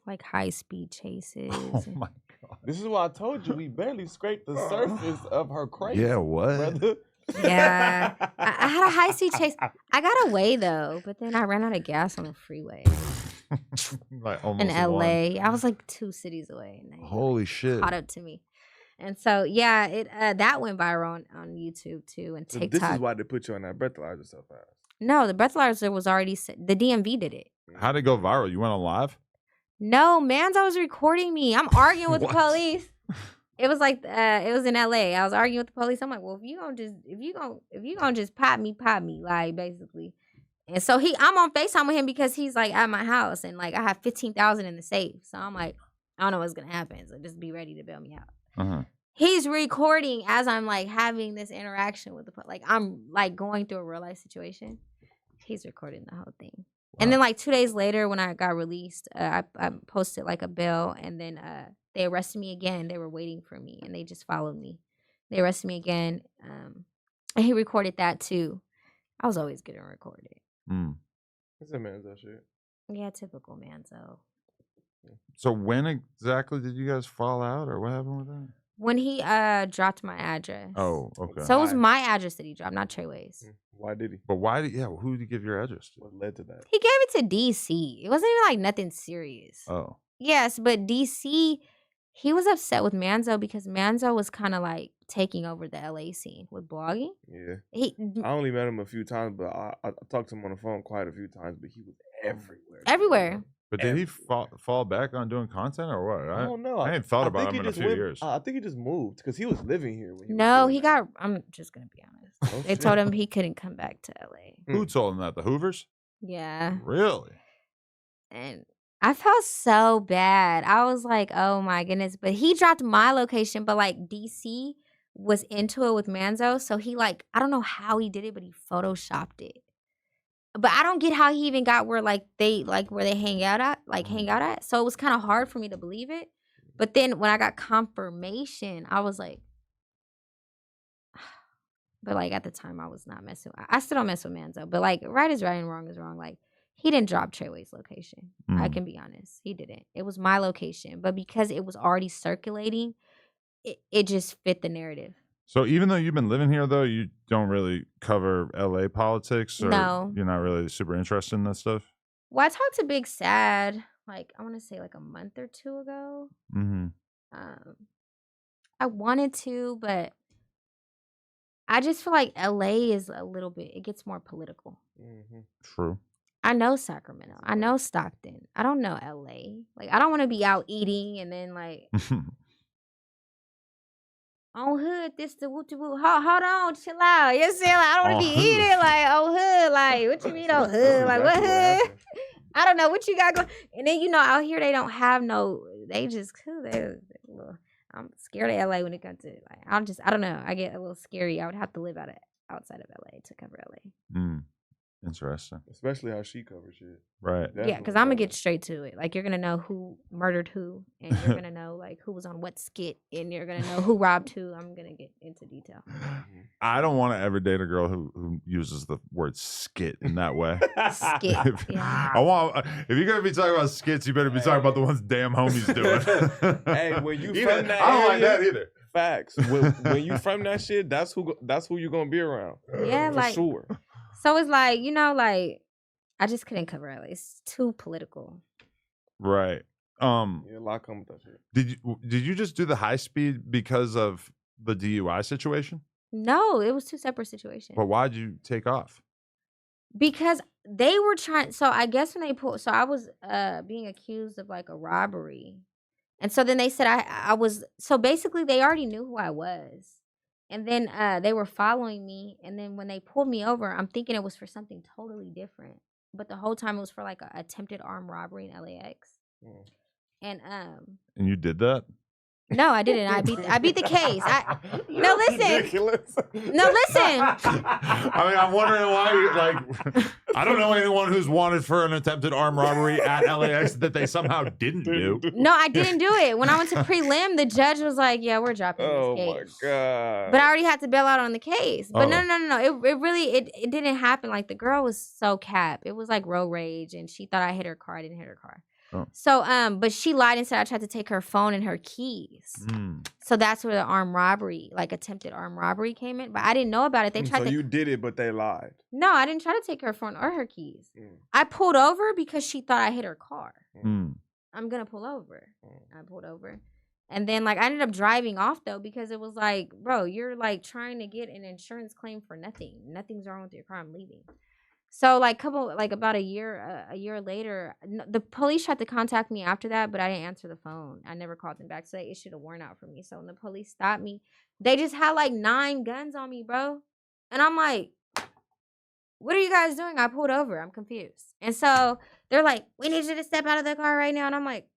Like high speed chases. Oh my God. This is why I told you we barely scraped the surface of her crazy. Yeah, what? Brother. Yeah. I had a high speed chase. I got away though, but then I ran out of gas on the freeway. Like almost in LA. one. I was like 2 cities away. And Holy shit. Caught up to me. And so, yeah, it that went viral on YouTube too and TikTok. So this is why they put you on that breathalyzer so fast. No, the breathalyzer was already the DMV did it. How'd it go viral? You went on live? No, Manzo was recording me. I'm arguing with the police. It was like it was in LA. I was arguing with the police. I'm like, well, if you gonna just pop me, like basically. And so I'm on FaceTime with him because he's like at my house and like I have $15,000 in the safe. So I'm like, I don't know what's gonna happen. So just be ready to bail me out. He's recording as I'm like having this interaction with the like I'm like going through a real life situation. He's recording the whole thing. And then like 2 days later, when I got released, I posted like a bail, and then they arrested me again. They were waiting for me, and they just followed me. They arrested me again, and he recorded that too. I was always getting recorded. It's a Manzo shit. Yeah, typical Manzo. So when exactly did you guys fall out, or what happened with that? When he dropped my address. Oh, okay. So it was my address that he dropped, not Treyway's. Why did he? But why did who did he give your address to? What led to that? He gave it to DC. It wasn't even like nothing serious. Oh. Yes, but DC, he was upset with Manzo because Manzo was kind of like taking over the LA scene with blogging. Yeah. I only met him a few times, but I talked to him on the phone quite a few times, but he was everywhere. Everywhere. But did he fall back on doing content or what? I don't know. I ain't thought about him in a few years. I think he just moved because he was living here. When I'm just going to be honest. They told him he couldn't come back to LA. Who told him that? The Hoovers? Yeah. Really? And I felt so bad. I was like, oh my goodness. But he dropped my location, but like DC was into it with Manzo. So he like, I don't know how he did it, but he photoshopped it. But I don't get how he even got where they hang out at. So it was kind of hard for me to believe it. But then when I got confirmation, I was like, but like at the time I was not messing. I still don't mess with Manzo. But like right is right and wrong is wrong. Like he didn't drop Treyway's location. I can be honest. He didn't. It was my location. But because it was already circulating, it just fit the narrative. So even though you've been living here, though, you don't really cover LA politics? Or no. You're not really super interested in that stuff? Well, I talked to Big Sad, like, I want to say like a month or two ago. Mm-hmm. I wanted to, but I just feel like LA is a little bit, it gets more political. Mm-hmm. True. I know Sacramento. I know Stockton. I don't know LA. Like, I don't want to be out eating and then like... On hood, this the woo woo. Hold on, chill out. You know what I'm saying? Like, I don't want to be eating like on hood. Like, what you mean on hood? Like, what hood? I don't know what you got going. And then out here they don't have no. They just I'm scared of LA when it comes to like. I don't know. I get a little scary. I would have to live outside of LA to cover LA. Interesting. Especially how she covers shit. Right. Yeah, because I'm going to get straight to it. Like, you're going to know who murdered who, and you're going to know, like, who was on what skit, and you're going to know who robbed who. I'm going to get into detail. I don't want to ever date a girl who uses the word skit in that way. Skit, if you're going to be talking about skits, you better be talking about the ones damn homies doing. Hey, when you from that I don't area, like that either. Facts. When you from that shit, that's who you're going to be around. Yeah, for like. sure. So it's like, like, I just couldn't cover it. It's too political. Right. Yeah, a lot come with that shit. Did you just do the high speed because of the DUI situation? No, it was two separate situations. But why'd you take off? Because they were trying. So I guess when they pulled, so I was being accused of like a robbery, and so then they said I was. So basically, they already knew who I was. And then they were following me. And then when they pulled me over, I'm thinking it was for something totally different. But the whole time it was for like an attempted armed robbery in LAX. And you did that? No, I didn't. I beat the case. No, listen. Ridiculous. No, listen. I mean, I'm wondering why, I don't know anyone who's wanted for an attempted armed robbery at LAX that they somehow didn't do. No, I didn't do it. When I went to prelim, the judge was like, yeah, we're dropping this case. Oh, my God. But I already had to bail out on the case. But no. It really didn't happen. Like, the girl was so capped. It was like road rage, and she thought I hit her car. I didn't hit her car. Oh. So, but she lied and said I tried to take her phone and her keys. So that's where the armed robbery, like attempted armed robbery, came in. But I didn't know about it. They tried. So you did it, but they lied. No, I didn't try to take her phone or her keys. I pulled over because she thought I hit her car. I'm gonna pull over. I pulled over, and then like I ended up driving off though because it was like, bro, you're like trying to get an insurance claim for nothing. Nothing's wrong with your car. I'm leaving. So about a year later, the police tried to contact me after that, but I didn't answer the phone. I never called them back, so they issued a warrant out for me. So when the police stopped me, they just had like 9 guns on me, bro. And I'm like, what are you guys doing? I pulled over. I'm confused. And so they're like, we need you to step out of the car right now. And I'm like,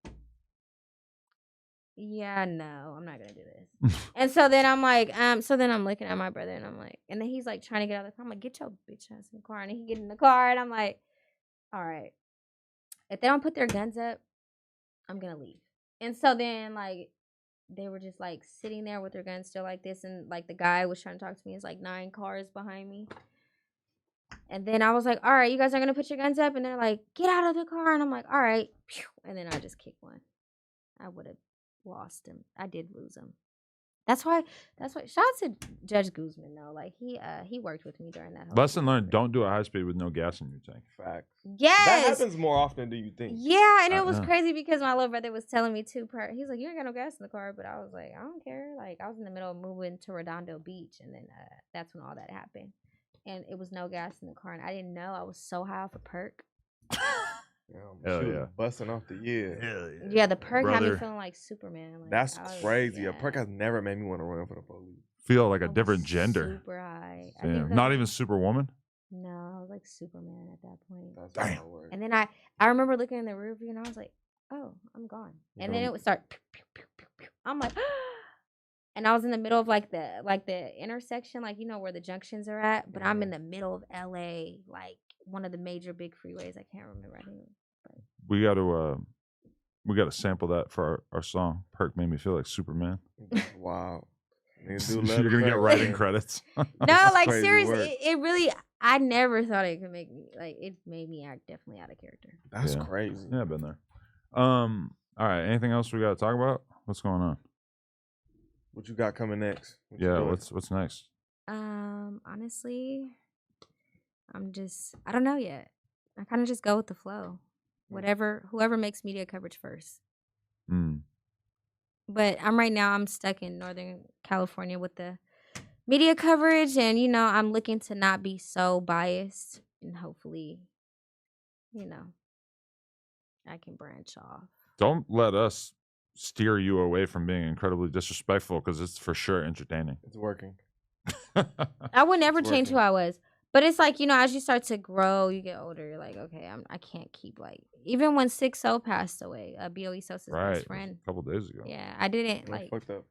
yeah, no, I'm not gonna do this. And so then I'm like, so then I'm looking at my brother and I'm like, and then he's like trying to get out of the car. I'm like, get your bitch ass in the car. And he get in the car and I'm like, all right, if they don't put their guns up, I'm gonna leave. And so then like they were just like sitting there with their guns still like this, and like the guy was trying to talk to me. It's like 9 cars behind me. And then I was like, all right, you guys are gonna put your guns up, and they're like, get out of the car. And I'm like, all right. And then I just kicked one. I would have lost him. I did lose him. That's why. Shout out to Judge Guzman though. Like he worked with me during that whole Lesson learned: don't do a high speed with no gas in your tank. Facts. Yes. That happens more often than you think. Yeah, and it was crazy because my little brother was telling me too. He's like, you ain't got no gas in the car, but I was like, I don't care. Like I was in the middle of moving to Redondo Beach, and then that's when all that happened. And it was no gas in the car, and I didn't know. I was so high off a perk. Hell yeah, busting off the Yeah, the perk had me feeling like Superman. Like, that's crazy. Yeah. A perk has never made me want to run for the police. Feel like a different gender. Super high. Not even Superwoman. No, I was like Superman at that point. That's damn. And then I remember looking in the rear view, and I was like, oh, I'm gone. And then it would start. Pew, pew, pew, pew, pew. I'm like, and I was in the middle of like the intersection, like you know where the junctions are at, but I'm in the middle of LA, like one of the major big freeways. I can't remember. I think. We got to sample that for our song. Perk made me feel like Superman. Wow. You're gonna get writing credits. No, like seriously, it really. I never thought it could make me like. It made me act definitely out of character. That's crazy. Yeah, I've been there. All right. Anything else we got to talk about? What's going on? What you got coming next? What's next? Honestly, I don't know yet. I kind of just go with the flow. Whoever makes media coverage first. But I'm stuck in Northern California with the media coverage, and you know, I'm looking to not be so biased, and hopefully, you know, I can branch off. Don't let us steer you away from being incredibly disrespectful, because it's for sure entertaining. It's working. I would never change who I was. But it's like, you know, as you start to grow, you get older, you're like, okay, I can't keep like, even when 6-0 passed away, B.O.E. Sosa's best friend. A couple days ago. Yeah, I didn't like, fucked up.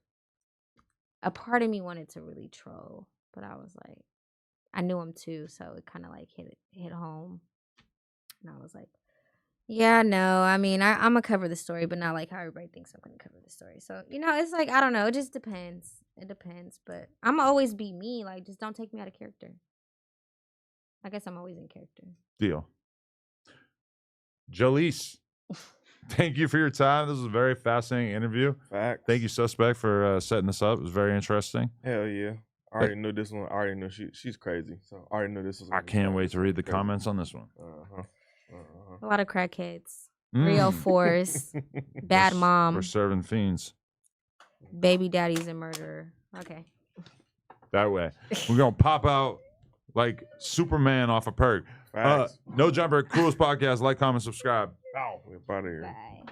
A part of me wanted to really troll, but I was like, I knew him too, so it kind of like hit home. And I was like, yeah, no, I mean, I'm going to cover the story, but not like how everybody thinks I'm going to cover the story. So, you know, it's like, I don't know, it just depends. It depends, but I'm going to always be me, like, just don't take me out of character. I guess I'm always in character. Deal. Jaleec, thank you for your time. This was a very fascinating interview. Facts. Thank you, Suspect, for setting this up. It was very interesting. Hell yeah. I already knew this one. I already knew she's crazy. So I already knew this was. I can't wait to read the comments on this one. A lot of crackheads. 304s. Bad mom. We're serving fiends. Baby daddy's a murderer. Okay. That way. We're going to pop out like Superman off a perk. No Jumper, coolest podcast. Like, comment, subscribe. We're out of here. Bye.